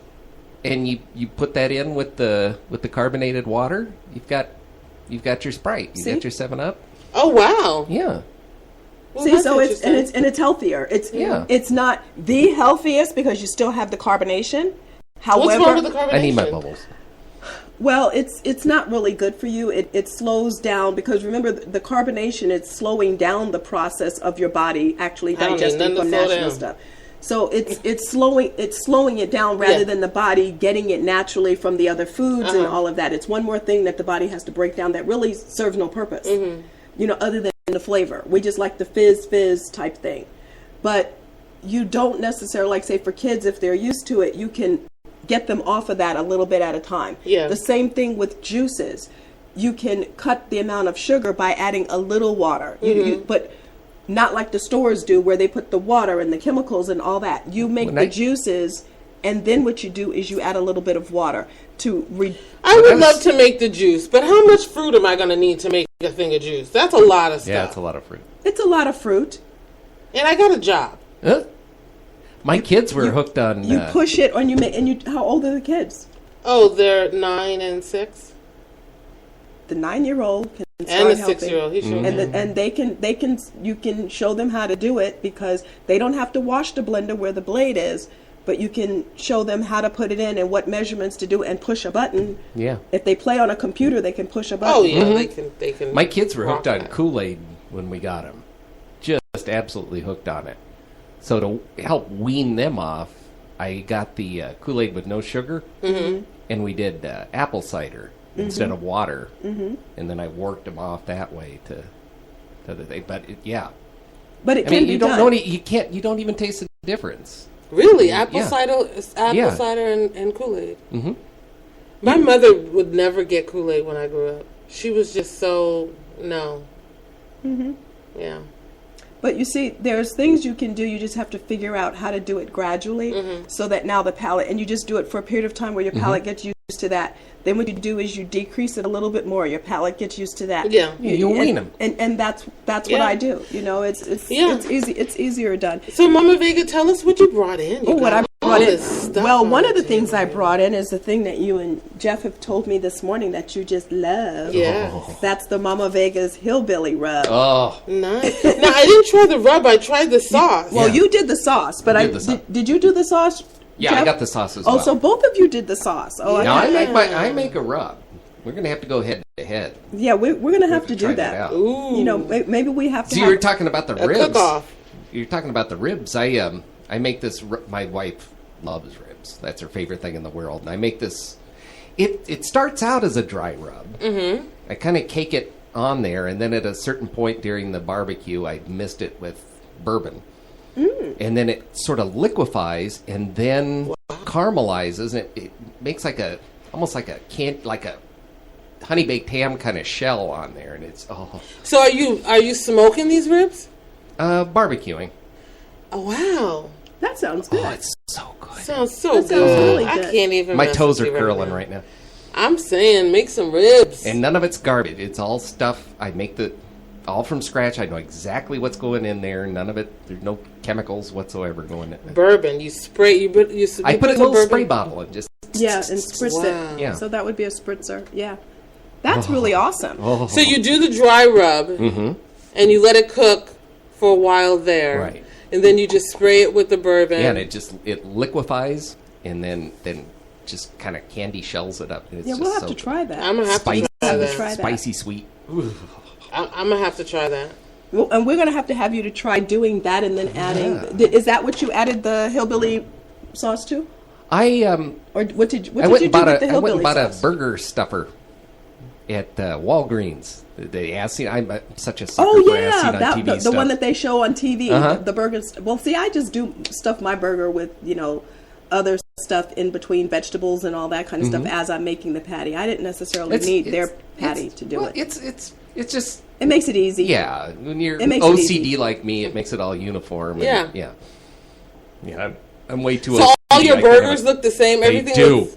A: and you put that in with the carbonated water. You've got your Sprite. You got your 7-Up.
B: Oh wow!
A: Yeah.
C: Well, see, so it's healthier. It's not the healthiest because you still have the carbonation. However,
B: what's wrong with the carbonation?
A: I need my bubbles.
C: Well, it's not really good for you. It slows down, because remember the carbonation, it's slowing down the process of your body actually digesting from natural stuff. So it's slowing it down rather than the body getting it naturally from the other foods and all of that. It's one more thing that the body has to break down that really serves no purpose. Other than the flavor. We just like the fizz type thing. But you don't necessarily, like say for kids, if they're used to it, you can get them off of that a little bit at a time.
B: Yeah.
C: The same thing with juices. You can cut the amount of sugar by adding a little water. But not like the stores do where they put the water and the chemicals and all that. You make the juices, and then what you do is you add a little bit of water to
B: I would love to make the juice, but how much fruit am I going to need to make a thing of juice? That's a lot of stuff.
A: Yeah, it's a lot of fruit.
C: It's a lot of fruit.
B: And I got a job.
A: My kids were hooked on...
C: You push it, and you make... And you, how old are the kids?
B: Oh, they're 9 and 6.
C: The 9-year-old can
B: and the
C: start
B: 6-year-old. He's sure.
C: And they can. You can show them how to do it because they don't have to wash the blender where the blade is, but you can show them how to put it in and what measurements to do and push a button.
A: Yeah.
C: If they play on a computer, they can push a button.
B: Oh yeah, they can.
A: My kids were hooked on Kool-Aid when we got them. Just absolutely hooked on it. So to help wean them off, I got the Kool-Aid with no sugar, and we did apple cider instead of water, and then I worked them off that way to the thing. But
C: but it can be done.
A: You don't even taste the difference.
B: Really, apple cider and Kool-Aid. Mm-hmm. My mother would never get Kool-Aid when I grew up. She was just so no. Mm-hmm. Yeah.
C: But you see, there's things you can do. You just have to figure out how to do it gradually so that now the palate, and you just do it for a period of time where your palate gets used to that. Then what you do is you decrease it a little bit more. Your palate gets used to that.
B: Yeah,
A: you wean them.
C: And that's what I do. You know, it's easy. It's easier done.
B: So Mama Vega, tell us what you brought in.
C: What I brought in. Well, one of the things I brought in is the thing that you and Jeff have told me this morning that you just love.
B: Yeah.
C: That's the Mama Vega's Hillbilly Rub.
A: Oh.
B: Nice. Now, I didn't try the rub. I tried the sauce.
C: You did the sauce, but did you do the sauce?
A: Yeah,
C: Jeff?
A: I got the sauce as well.
C: Oh, so both of you did the sauce. Oh,
A: no, I make a rub. We're gonna have to go head to head.
C: Yeah, we're gonna have to do that.
B: Ooh.
C: You know, maybe we have to.
A: So you were talking about the ribs.
B: Cook-off.
A: You're talking about the ribs. I make this. My wife loves ribs. That's her favorite thing in the world. And I make this. It starts out as a dry rub. Mm-hmm. I kind of cake it on there, and then at a certain point during the barbecue, I mixed it with bourbon. And then it sort of liquefies and then caramelizes, and it makes almost like a honey baked ham kind of shell on there, and it's
B: So are you smoking these ribs?
A: Barbecuing.
B: Oh wow,
C: that sounds good.
A: Oh, it's so good.
B: Sounds so good.
C: Sounds really good.
B: I can't even.
A: My toes are curling right now.
B: I'm saying make some ribs,
A: and none of it's garbage. It's all stuff I make all from scratch. I know exactly what's going in there. None of it. There's no chemicals whatsoever going in.
B: Bourbon. You spray. You put
A: I put a little spray bottle and just.
C: Yeah, and spritz it.
A: Yeah.
C: So that would be a spritzer. Yeah. That's really awesome.
A: Oh.
B: So you do the dry rub, and you let it cook for a while there,
A: right?
B: And then you just spray it with the bourbon.
A: Yeah, and it liquefies, and then just kind of candy shells it up.
C: We'll have to try that.
B: I'm gonna have to try that.
A: Spicy sweet.
B: I'm gonna have to try that.
C: Well, and we're gonna have to have you to try doing that, and then adding. Is that what you added the hillbilly sauce to?
A: Or
C: what did you do with the hillbilly sauce?
A: I went and bought a burger stuffer at Walgreens. I'm such a sucker for on TV
C: the one that they show on TV. The burgers. Well, see, I just do stuff my burger with other stuff in between vegetables and all that kind of stuff as I'm making the patty. I didn't necessarily need their patty to do it.
A: It's just
C: it makes it easy.
A: Yeah, when you're OCD like me, it makes it all uniform. And, yeah. I'm way too.
B: So
A: OCD.
B: all your burgers look the same. Everything.
A: They do.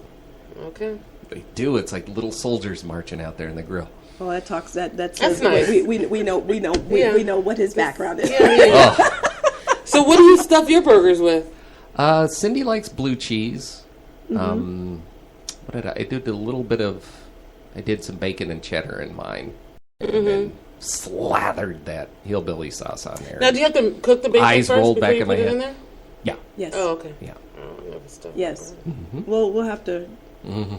B: Okay.
A: They do. It's like little soldiers marching out there in the grill.
C: Oh, that's
B: nice.
C: We know what his background is.
B: So what do you stuff your burgers with?
A: Cindy likes blue cheese. What did I did a little bit of? I did some bacon and cheddar in mine, and then slathered that hillbilly sauce on there.
B: Now, do you have to cook the bacon
A: Eyes
B: first
A: rolled
B: before
A: back
B: you
A: in my
B: put it
A: head.
B: in there?
A: Yeah.
C: Yes.
B: Oh, okay.
A: Yeah.
C: Yes. We'll have to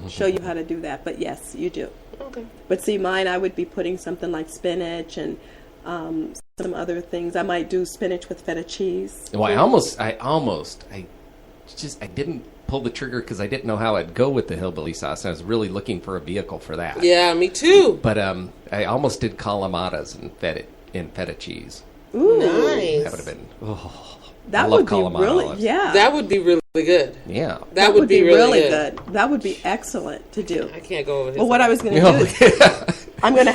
C: show you how to do that, but yes, you do.
B: Okay.
C: But see, mine, I would be putting something like spinach and some other things. I might do spinach with feta cheese.
A: Well, I didn't pull the trigger because I didn't know how I'd go with the hillbilly sauce. And I was really looking for a vehicle for that.
B: Yeah, me too.
A: But I almost did calamatas and fed it in feta cheese.
B: Ooh, nice.
A: That would have been. Oh,
C: that would be really
A: olives.
C: yeah.
B: That would be really good.
A: Yeah,
B: that would be really good.
C: That would be excellent to do.
B: I can't go over his.
C: Well, what I was going to do is I'm going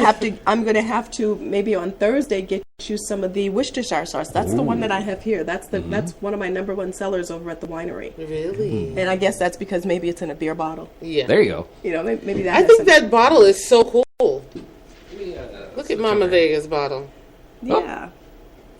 C: to have to maybe on Thursday get you some of the Worcestershire sauce. That's the one that I have here. That's one of my number one sellers over at the winery.
B: Really?
C: And I guess that's because maybe it's in a beer bottle.
B: Yeah.
A: There you go.
C: You know, maybe that.
B: I think that bottle is so cool. Look at Mama Vega's bottle.
C: Yeah.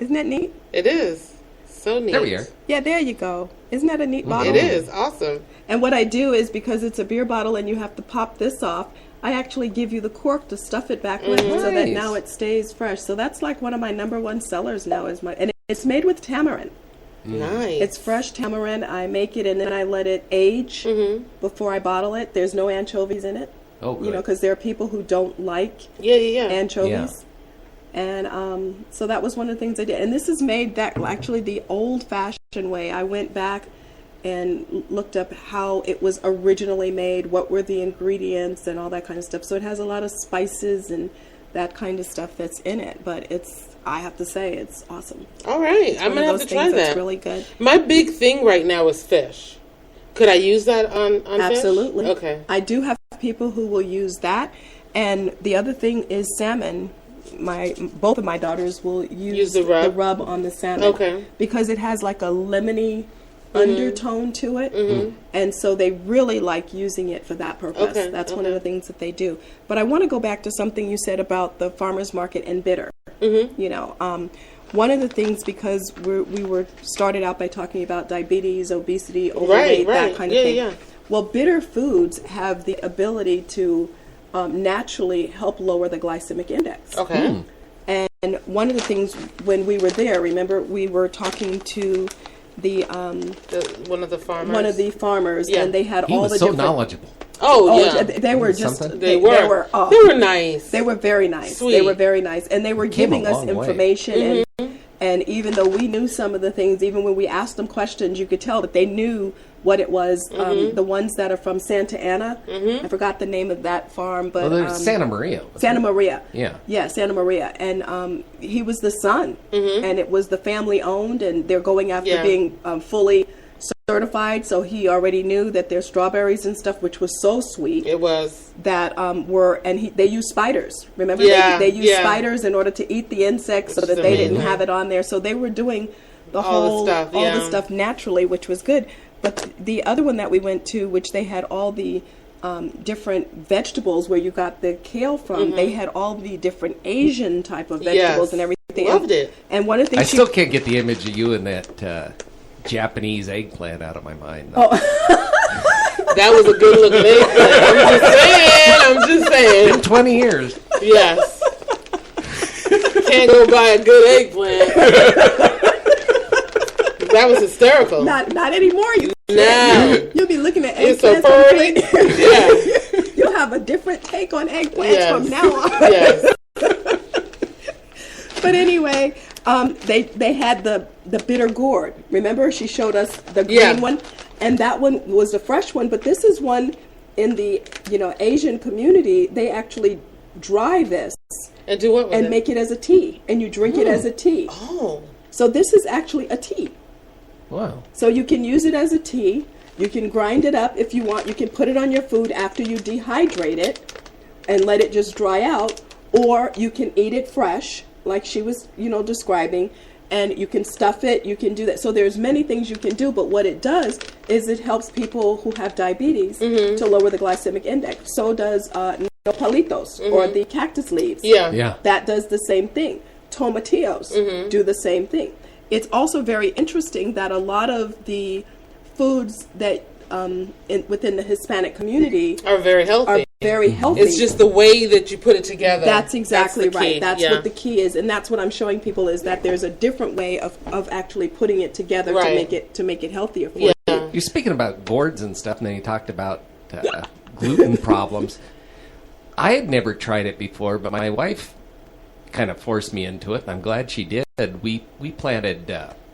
C: Isn't that neat?
B: It is. So neat.
A: There we are.
C: Yeah, there you go. Isn't that a neat bottle?
B: It is. Awesome.
C: And what I do is, because it's a beer bottle and you have to pop this off, I actually give you the cork to stuff it back with so that now it stays fresh. So that's like one of my number one sellers now and it's made with tamarind.
B: Nice.
C: It's fresh tamarind. I make it and then I let it age before I bottle it. There's no anchovies in it.
A: Oh, good.
C: You know, because there are people who don't like anchovies.
A: Yeah.
C: And so that was one of the things I did. And this is made that actually the old-fashioned way. I went back and looked up how it was originally made, what were the ingredients and all that kind of stuff. So it has a lot of spices and that kind of stuff that's in it. But I have to say, it's awesome.
B: All right. I'm going to have to try that.
C: That's really good.
B: My big thing right now is fish. Could I use that on
C: Absolutely.
B: fish? Okay.
C: I do have people who will use that. And the other thing is salmon. Both of my daughters will use the rub on the salmon because it has like a lemony undertone to it, and so they really like using it for that purpose. That's one of the things that they do. But I want to go back to something you said about the farmers market and bitter. You know, one of the things, because we were started out by talking about diabetes, obesity, overweight, that kind of thing. Yeah. Well, bitter foods have the ability to naturally help lower the glycemic index.
B: Okay.
C: And one of the things when we were there, remember, we were talking to
B: one of the
C: farmers, and they had all the
A: so
C: different,
A: knowledgeable.
C: They were just
B: they were nice.
C: They were very nice.
B: Sweet.
C: They were very nice, and they were giving us information and even though we knew some of the things, even when we asked them questions, you could tell that they knew what it was. The ones that are from Santa Ana, I forgot the name of that farm, but
A: there's Santa Maria.
C: Santa Maria.
A: Yeah,
C: Santa Maria, and he was the son, and it was the family owned, and they're going after being fully certified. So he already knew that their strawberries and stuff, which was so sweet.
B: It was
C: that they use spiders. Remember, they use spiders in order to eat the insects, so that they didn't have it on there. So they were doing all the stuff naturally, which was good. But the other one that we went to, which they had all the different vegetables, where you got the kale from, they had all the different Asian type of vegetables and everything.
B: Loved it.
C: And one of the things
A: I still can't get the image of you in that Japanese eggplant out of my mind.
B: That was a good looking eggplant. I'm just saying.
A: In 20 years.
B: Yes. Can't go buy a good eggplant. That was hysterical.
C: Not anymore. You'll be looking at
B: It's
C: eggplants.
B: so pretty. Yeah.
C: You'll have a different take on eggplants from now on.
B: Yes.
C: But anyway, they had the bitter gourd. Remember, she showed us the green one, and that one was the fresh one. But this is one in the Asian community. They actually dry this
B: and do what with
C: and make it as a tea, and you drink it as a tea.
B: Oh,
C: so this is actually a tea.
A: Wow.
C: So you can use it as a tea. You can grind it up if you want. You can put it on your food after you dehydrate it and let it just dry out, or you can eat it fresh, like she was, describing, and you can stuff it. You can do that. So there's many things you can do, but what it does is it helps people who have diabetes to lower the glycemic index. So does nopalitos or the cactus leaves.
B: Yeah.
C: That does the same thing. Tomatillos do the same thing. It's also very interesting that a lot of the foods that within the Hispanic community
B: are very healthy. It's just the way that you put it together.
C: That's exactly right. That's what the key is, and that's what I'm showing people, is that there's a different way of actually putting it together to make it healthier for you.
A: You're speaking about gourds and stuff, and then you talked about gluten problems. I had never tried it before, but my wife kind of forced me into it, and I'm glad she did. We planted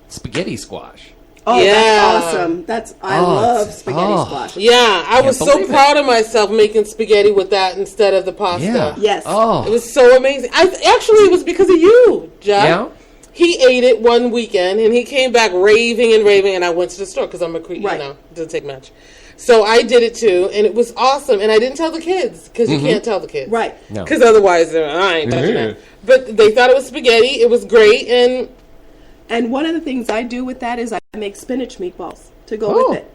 A: spaghetti squash.
C: Oh,
B: Yeah.
C: that's awesome. I love spaghetti squash.
B: Yeah, I was so
A: believe it.
B: proud of myself making spaghetti with that instead of the pasta.
A: Yeah.
C: Yes.
A: Oh.
B: It was so amazing. Actually, it was because of you, Jeff.
A: Yeah?
B: He ate it one weekend, and he came back raving, and I went to the store because I'm a creep,
C: Right.
B: it doesn't take much. So I did it too, and it was awesome. And I didn't tell the kids because you can't tell the kids,
C: Right.
A: No.
B: Because otherwise, I ain't touching that. But they thought it was spaghetti. It was great,
C: And one of the things I do with that is I make spinach meatballs to go with it.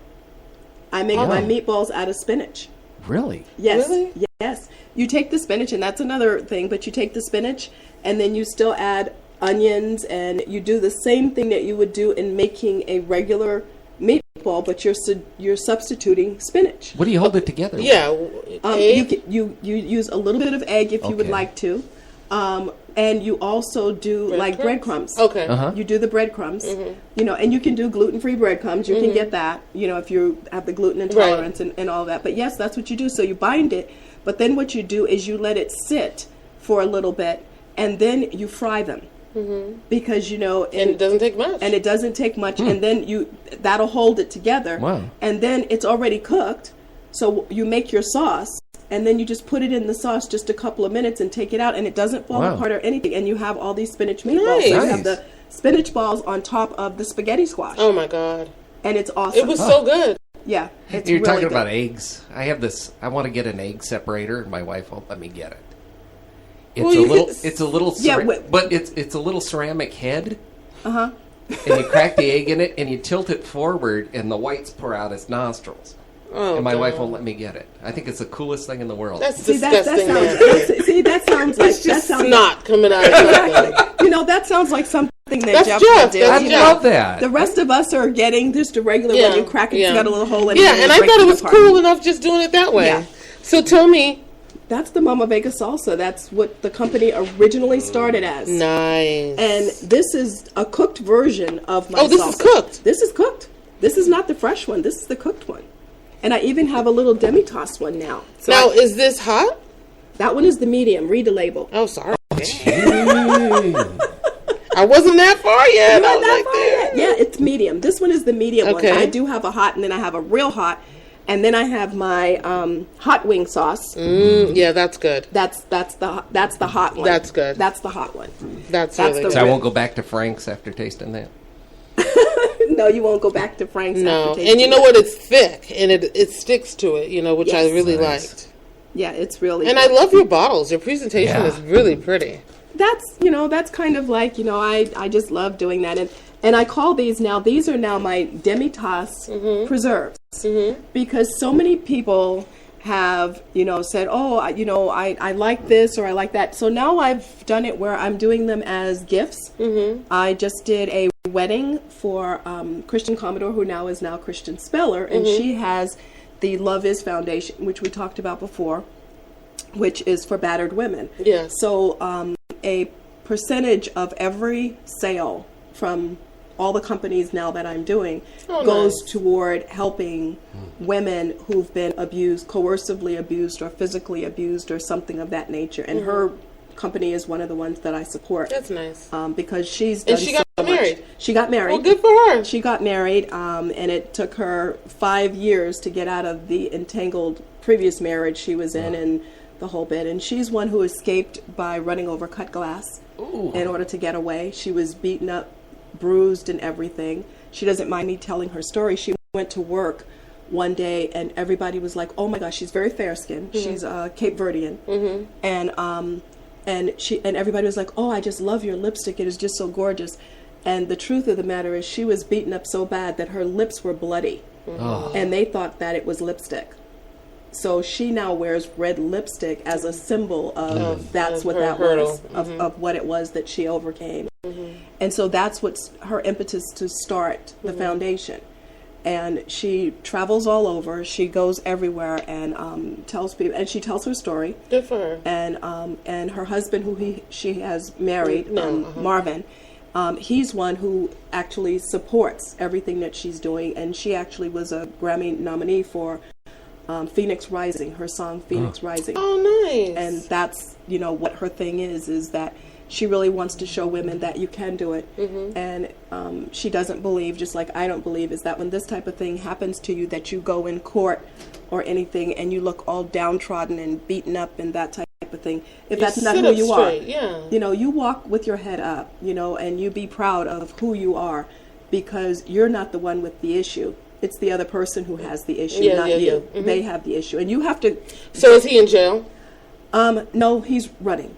C: I make my meatballs out of spinach.
A: Really?
C: Yes.
B: Really?
C: Yes. You take the spinach, and that's another thing, but you take the spinach, and then you still add onions, and you do the same thing that you would do in making a regular meatball, but you're substituting spinach.
A: What do you hold it together with?
B: yeah.
C: You use a little bit of egg if you would
A: Okay.
C: like to, and you also do like breadcrumbs.
B: Okay.
C: You do the breadcrumbs, and you can do gluten-free breadcrumbs. You can get that, if you have the gluten intolerance and all that. But yes, that's what you do. So you bind it, but then what you do is you let it sit for a little bit, and then you fry them. Because
B: And it doesn't take much.
C: and it doesn't take much, and then that'll hold it together.
A: Wow.
C: And then it's already cooked, so you make your sauce, and then you just put it in the sauce just a couple of minutes and take it out, and it doesn't fall
A: Wow.
C: apart or anything. And you have all these spinach meatballs. So you
A: Nice.
C: have the spinach balls on top of the spaghetti squash,
B: Oh my God.
C: and it's awesome.
B: It was so good.
C: yeah, it's
A: You're
C: really
A: talking
C: good.
A: about eggs. I want to get an egg separator, and my wife won't let me get it. It's
B: Well,
A: a
B: you
A: little.
B: could-
A: It's a little.
C: Yeah,
A: But it's a little ceramic head,
C: Uh-huh.
A: and you crack the egg in it, and you tilt it forward, and the whites pour out its nostrils.
B: Oh,
A: And my wife
B: God.
A: won't let me get it. I think it's the coolest thing in the world.
B: That's
C: See, that
B: disgusting, man.
C: sounds. See, that sounds like
B: It's just
C: that sounds
B: snot coming out of something.
C: that sounds like something that
B: That's
C: Jeff
B: Jeff.
C: would do.
B: That's
A: I
B: Jeff.
A: love that.
C: The rest of us are getting just a regular one. You crack it, it's got a little hole in it.
B: Yeah,
C: you
B: and I
C: break
B: thought it was
C: apart.
B: cool enough just doing it that way.
C: Yeah.
B: So tell me.
C: That's the Mama Vega salsa. That's what the company originally started as.
B: Nice.
C: And this is a cooked version of my salsa.
B: Oh, this is cooked.
C: This is cooked. This is not the fresh one. This is the cooked one. And I even have a little demi-tossed one now. So
B: Now, is this hot?
C: that one is the medium. Read the label.
B: Oh, sorry. I wasn't that far yet.
C: Not
B: I was
C: that
B: like
C: far
B: there.
C: yet. Yeah, it's medium. This one is the medium
B: Okay.
C: one. I do have a hot, and then I have a real hot, and then I have my hot wing sauce.
B: Yeah, that's good.
C: That's the hot one.
B: That's good.
C: That's the hot one.
B: That's
C: That's
B: really
C: the
B: good.
A: So I won't go back to Frank's after tasting that.
C: No, you won't go back to Frank's.
B: No,
C: after
B: and you
C: tasting
B: know
C: it.
B: what? It's thick and it sticks to it. Which I
C: Yes.
B: really
A: Nice.
B: liked.
C: Yeah, it's really.
B: And
C: good.
B: I love your bottles. Your presentation
A: Yeah.
B: is really pretty.
C: That's kind of like I just love doing that, and I call these are now my demi-tasse preserves, because so many people have said, oh, I like this or I like that. So now I've done it where I'm doing them as gifts. I just did a wedding for Christian Commodore, who now is Christian Speller, and she has the Love Is Foundation, which we talked about before, which is for battered women.
B: Yes.
C: So a percentage of every sale from all the companies now that I'm doing goes
B: nice.
C: toward helping women who've been abused, coercively abused or physically abused or something of that nature. And her company is one of the ones that I support.
B: That's nice.
C: Because she's done
B: And she got
C: so
B: married.
C: much. She got married.
B: Well, good for her.
C: She got married, and it took her 5 years to get out of the entangled previous marriage she was in and the whole bit. And she's one who escaped by running over cut glass in order to get away. She was beaten up, bruised, and everything. She doesn't mind me telling her story. She went to work one day, and everybody was like, "Oh my gosh, she's very fair-skinned. She's Cape Verdean," and everybody was like, "Oh, I just love your lipstick. It is just so gorgeous." And the truth of the matter is, she was beaten up so bad that her lips were bloody, and they thought that it was lipstick. So she now wears red lipstick as a symbol of that's what
B: her
C: that
B: hurdle.
C: was, of what it was that she overcame. And so that's what's her impetus to start the foundation. And she travels all over. She goes everywhere and tells people, and she tells her story.
B: Good for her.
C: And her husband, who she has married,
B: No,
C: Marvin, he's one who actually supports everything that she's doing. And she actually was a Grammy nominee for Phoenix Rising, her song Phoenix Rising.
B: Oh, nice.
C: And that's, what her thing is that she really wants to show women that you can do it. And she doesn't believe, just like I don't believe, is that when this type of thing happens to you, that you go in court or anything and you look all downtrodden and beaten up and that type of thing. If that's not who you are, you walk with your head up, and you be proud of who you are, because you're not the one with the issue. It's the other person who has the issue, not you. They have the issue, and you have to.
B: So is he in jail?
C: No, he's running.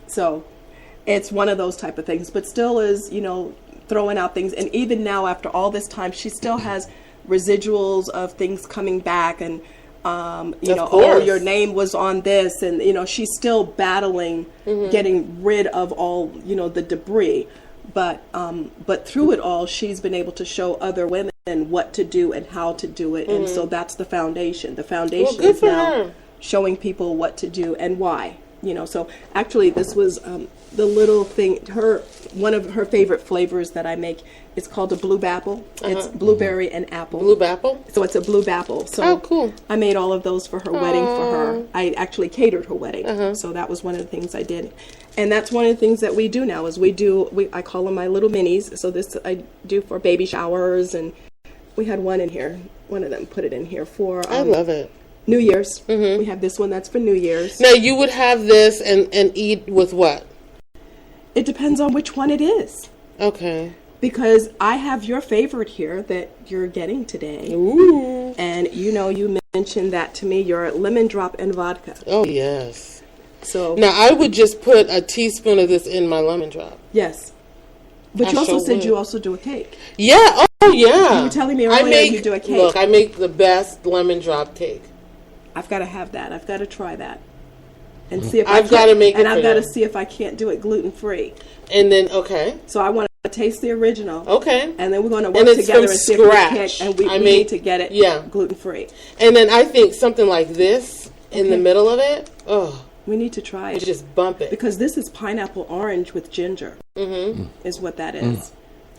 C: So it's one of those type of things, but still is, throwing out things. And even now, after all this time, she still has residuals of things coming back, and oh, your name was on this, and she's still battling getting rid of all the debris. But through it all, she's been able to show other women what to do and how to do it, and so that's the foundation. The foundation is now showing people what to do and why. So actually, this was the little thing. One of her favorite flavors that I make. It's called a blue bapple. It's blueberry and apple.
B: Blue bapple?
C: So it's a blue bapple. So
B: cool.
C: I made all of those for her wedding for her. I actually catered her wedding. So that was one of the things I did. And that's one of the things that we do now is I call them my little minis. So this I do for baby showers, and we had one in here. One of them put it in here for
B: I love it.
C: New Year's. We have this one that's for New Year's.
B: Now you would have this and eat with what?
C: It depends on which one it is.
B: Okay.
C: Because I have your favorite here that you're getting today.
B: Ooh.
C: And you mentioned that to me, your lemon drop and vodka.
B: Oh, yes.
C: So
B: now I would just put a teaspoon of this in my lemon drop.
C: Yes. But you also said you also do a cake.
B: Yeah. Oh, yeah.
C: You were telling me earlier you do a cake.
B: Look, I make the best lemon drop cake.
C: I've got to have that. I've got to try that. And see if
B: I've got to make it.
C: And I've got to see if I can't do it gluten-free.
B: And then, okay.
C: So I want to taste the original.
B: Okay.
C: And then we're going to work together and see if we can. And we need to get it gluten-free.
B: And then I think something like this in the middle of it. Oh.
C: We need to try it.
B: Just bump it.
C: Because this is pineapple orange with ginger. Is what that is.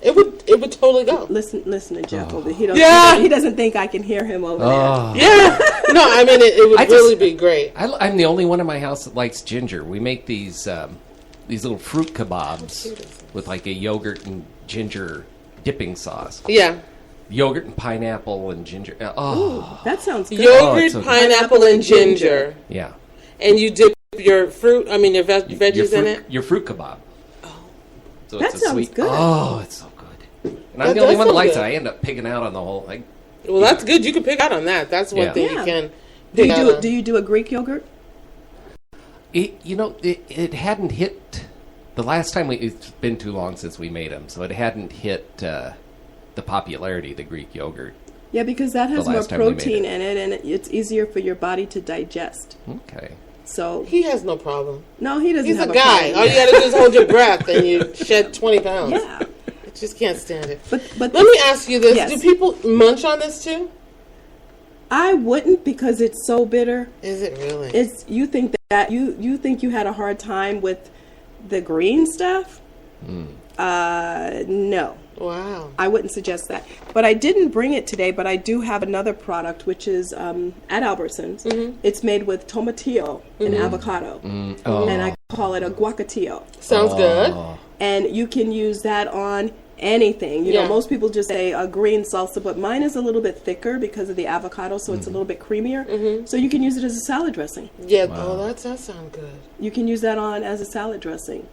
B: It would totally go.
C: Listen to Jeff over there. He doesn't think I can hear him over there.
B: Yeah. No, I mean, it would really be great.
A: I'm the only one in my house that likes ginger. We make these little fruit kebabs with like a yogurt and ginger dipping sauce.
B: Yeah.
A: Yogurt and pineapple and ginger.
C: Ooh, that sounds good.
B: Yogurt, pineapple, and ginger.
A: Yeah.
B: And you dip your fruit, your veggies in it?
A: Your fruit kebab. So
C: that sounds good.
A: Oh, it's so good. And I'm the only one that likes it. I end up picking out on the whole thing.
B: Well, that's good. You can pick out on that. That's one thing you can pick out on.
C: Do you do a Greek yogurt?
A: It hadn't hit the last time. It's been too long since we made them, so it hadn't hit the popularity of the Greek yogurt.
C: Yeah, because that has more protein in it, and it's easier for your body to digest.
A: Okay.
C: So
B: he has no problem.
C: No, he doesn't.
B: He's
C: have
B: a guy. All you got to do is hold your breath, and you shed 20 pounds.
C: Yeah.
B: I just can't stand it.
C: But
B: let me ask you this:
C: yes.
B: Do people munch on this too?
C: I wouldn't, because it's so bitter.
B: Is it really?
C: You think that you think you had a hard time with the green stuff? No.
B: Wow.
C: I wouldn't suggest that. But I didn't bring it today, but I do have another product, which is at Albertsons. It's made with tomatillo and avocado. And I call it a guacatillo.
B: Sounds good.
C: And you can use that on anything. You know, most people just say a green salsa, but mine is a little bit thicker because of the avocado, so it's a little bit creamier. So you can use it as a salad dressing.
B: Yeah, that does sound good.
C: You can use that on as a salad dressing.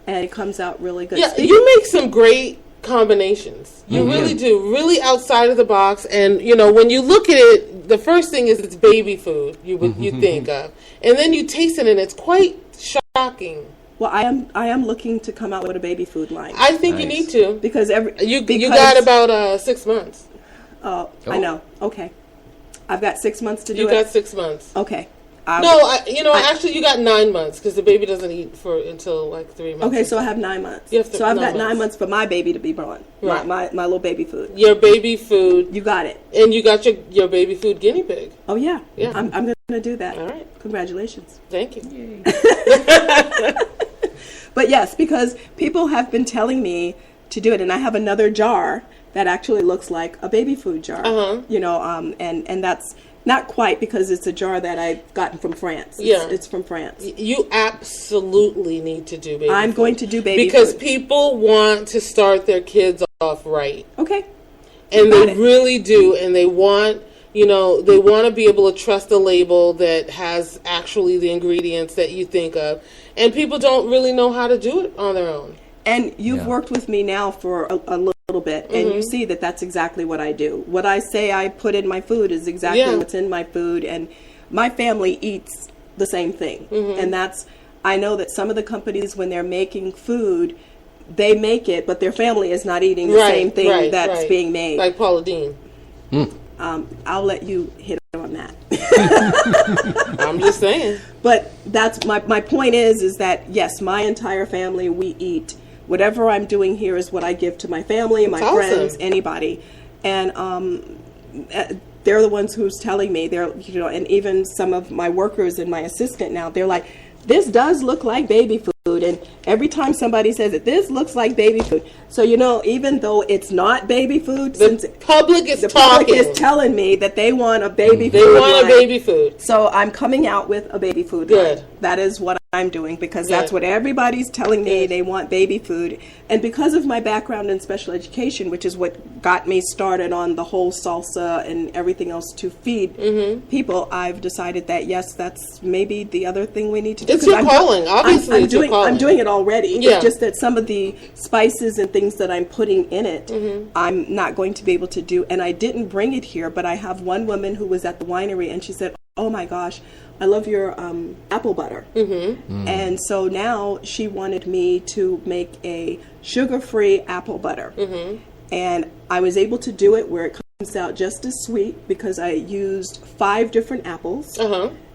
C: And it comes out really good.
B: Yeah, you make some great combinations. You really do. Really outside of the box. And, when you look at it, the first thing is it's baby food you think of. And then you taste it, and it's quite shocking.
C: Well, I am looking to come out with a baby food line.
B: I think you need to.
C: Because
B: you got about 6 months.
C: Oh, I know. Okay. I've got 6 months to do it.
B: You got 6 months.
C: Okay.
B: Actually, you got 9 months because the baby doesn't eat until like 3 months.
C: Okay, so I have 9 months. So I've got 9 months for my baby to be born. Right. My little baby food.
B: Your baby food.
C: You got it.
B: And you got your baby food guinea pig.
C: Oh yeah.
B: Yeah.
C: I'm going to do that.
B: All right.
C: Congratulations.
B: Thank you.
C: But yes, because people have been telling me to do it, and I have another jar that actually looks like a baby food jar. You know, and that's not quite, because it's a jar that I've gotten from France. It's from France.
B: You absolutely need to do baby food.
C: I'm going to do baby food.
B: Because people want to start their kids off right.
C: Okay.
B: And they really do. And they want, you know, they want to be able to trust a label that has actually the ingredients that you think of. And people don't really know how to do it on their own.
C: And you've worked with me now for a little bit, and you see that that's exactly what I do. What I say I put in my food is exactly what's in my food, and my family eats the same thing. And that's, I know that some of the companies, when they're making food, they make it, but their family is not eating the same thing that's being made.
B: Like Paula Deen.
C: I'll let you hit on that.
B: I'm just saying.
C: But that's my point is that, yes, my entire family, we eat. Whatever I'm doing here is what I give to my family, my friends, anybody. And they're the ones who's telling me, they're, you know, and even some of my workers and my assistant now, they're like, this does look like baby food. And every time somebody says it, this looks like baby food. So, you know, even though it's not baby food,
B: the public is
C: telling me that they want a baby food.
B: They want a baby food.
C: So I'm coming out with a baby food line. That is what I'm doing, because that's what everybody's telling me. They want baby food. And because of my background in special education, which is what got me started on the whole salsa and everything else to feed people, I've decided that, yes, that's maybe the other thing we need to do.
B: It's your calling. Obviously, it's your calling.
C: I'm doing it already. It's just that some of the spices and things that I'm putting in it, I'm not going to be able to do. And I didn't bring it here, but I have one woman who was at the winery, and she said, oh my gosh, I love your apple butter. And so now she wanted me to make a sugar-free apple butter. And I was able to do it where it comes out just as sweet, because I used 5 different apples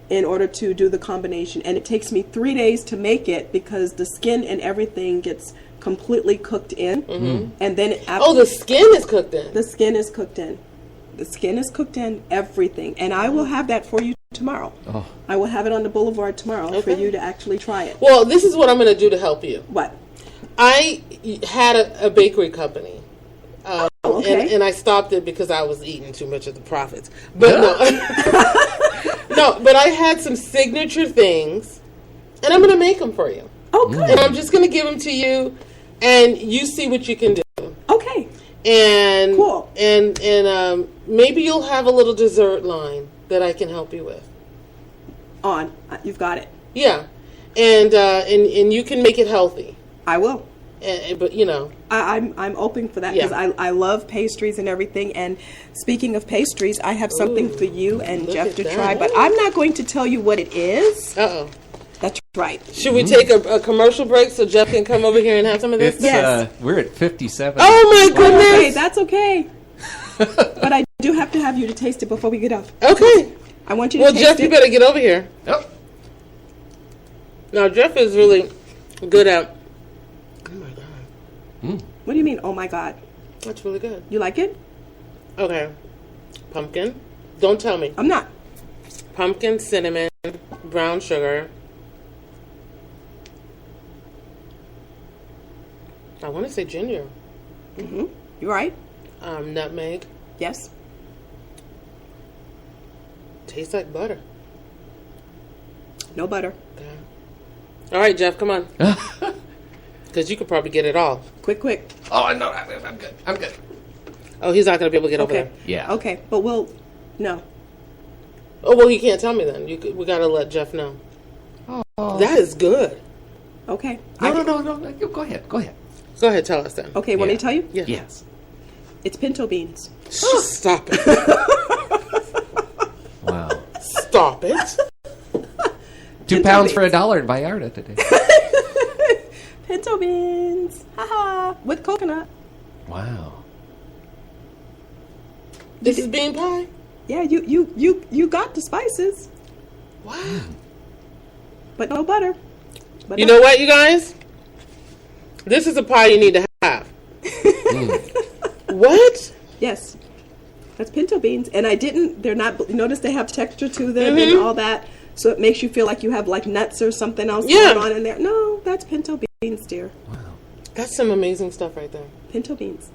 C: in order to do the combination. And it takes me 3 days to make it, because the skin and everything gets completely cooked in. And then
B: the skin is cooked in.
C: The skin is cooked in. The skin is cooked in, everything. And I will have that for you tomorrow. I will have it on the boulevard tomorrow for you to actually try it.
B: Well, this is what I'm going to do to help you.
C: What?
B: I had a bakery company. And I stopped it because I was eating too much of the profits. But no, but I had some signature things, and I'm going to make them for you.
C: Oh, good.
B: And I'm just going to give them to you, and you see what you can do.
C: Okay.
B: And
C: cool.
B: And maybe you'll have a little dessert line that I can help you with.
C: You've got it.
B: Yeah, and you can make it healthy.
C: I will.
B: But you know,
C: I'm open for that, because I love pastries and everything. And speaking of pastries, I have something for you and Jeff to try, but I'm not going to tell you what it is. That's right.
B: Should we take a commercial break so Jeff can come over here and have some of this?
C: Yes.
A: We're at 57.
B: Oh my goodness!
C: Okay, that's okay. But I do have to have you to taste it before we get off.
B: Okay.
C: I want you to taste it.
B: Well, Jeff, you better get over here. Oh. Now, Jeff is really good at... Oh, my God.
C: What do you mean, oh, my God?
B: That's really good.
C: You like it?
B: Okay. Pumpkin. Don't tell me.
C: I'm not.
B: Pumpkin, cinnamon, brown sugar. I want to say ginger.
C: You're right.
B: Nutmeg.
C: Yes.
B: Tastes like butter.
C: No butter.
B: Okay. All right, Jeff, come on. Because you could probably get it all.
C: Quick.
A: Oh, no, I'm good. I'm good.
B: Oh, he's not going to be able to get over there.
A: Yeah.
C: Okay, but no.
B: Oh, well, he can't tell me then. We got to let Jeff know. Oh. That is good.
C: Okay.
A: No. Go ahead.
B: Go ahead, tell us then.
C: Okay, want me to tell you?
B: Yeah.
A: Yes.
C: It's pinto beans.
B: Stop it.
A: Wow.
B: Stop it.
A: 2 pounds for $1 in Vallarta today.
C: Pinto beans. Haha. With coconut.
A: Wow.
B: This is bean pie?
C: Yeah, you got the spices.
B: Wow.
C: But no butter.
B: But you know what, you guys? This is a pie you need to have. What?
C: Yes. That's pinto beans. And they're not, notice they have texture to them and all that. So it makes you feel like you have like nuts or something else going on in there. No, that's pinto beans, dear.
A: Wow.
B: That's some amazing stuff right there.
C: Pinto beans.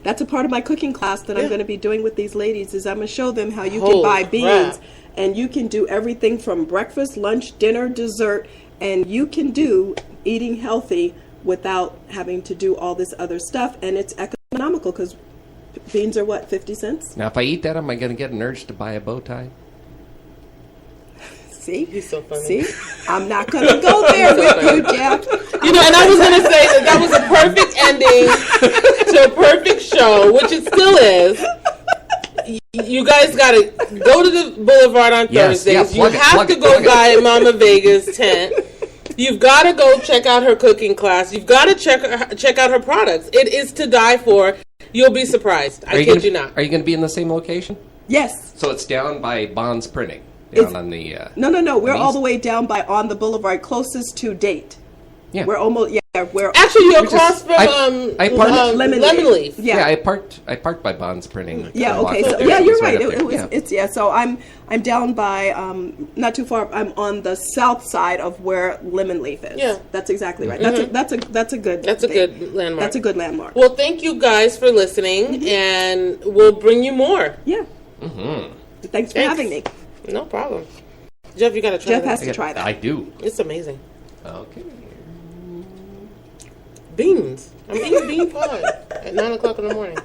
C: That's a part of my cooking class that I'm going to be doing with these ladies. Is I'm going to show them how you can buy beans, and you can do everything from breakfast, lunch, dinner, dessert, and you can do eating healthy without having to do all this other stuff, and it's economical because beans are what, 50 cents?
A: Now, if I eat that, am I going to get an urge to buy a bow tie?
C: See?
B: He's so funny.
C: See? I'm not going to go there with you, Jeff.
B: You know, and I was going to say that was a perfect ending to a perfect show, which it still is. You guys got to go to the Boulevard on Thursdays. You have to go by Mama Vega's tent. You've got to go check out her cooking class. You've got to check out her products. It is to die for. You'll be surprised. I kid you not.
A: Are you going to be in the same location?
C: Yes.
A: So it's down by Bond's Printing. Down on the...
C: No. We're all the way down by on the Boulevard, closest to Date.
A: Yeah.
C: We're almost... We're
B: actually, you're across from Lemon Leaf.
A: Yeah, I parked by Bond's Printing.
C: Yeah, okay. So, yeah, you're right. So I'm down by not too far. I'm on the south side of where Lemon Leaf is.
B: Yeah,
C: that's exactly right. That's a good
B: landmark.
C: That's a good landmark.
B: Well, thank you guys for listening, and we'll bring you more.
C: Yeah. Thanks for having me.
B: No problem. Jeff, you got to try.
C: Jeff has to try that.
A: I do.
B: It's amazing.
A: Okay.
B: Beans. I'm eating bean pie at 9 o'clock in the morning.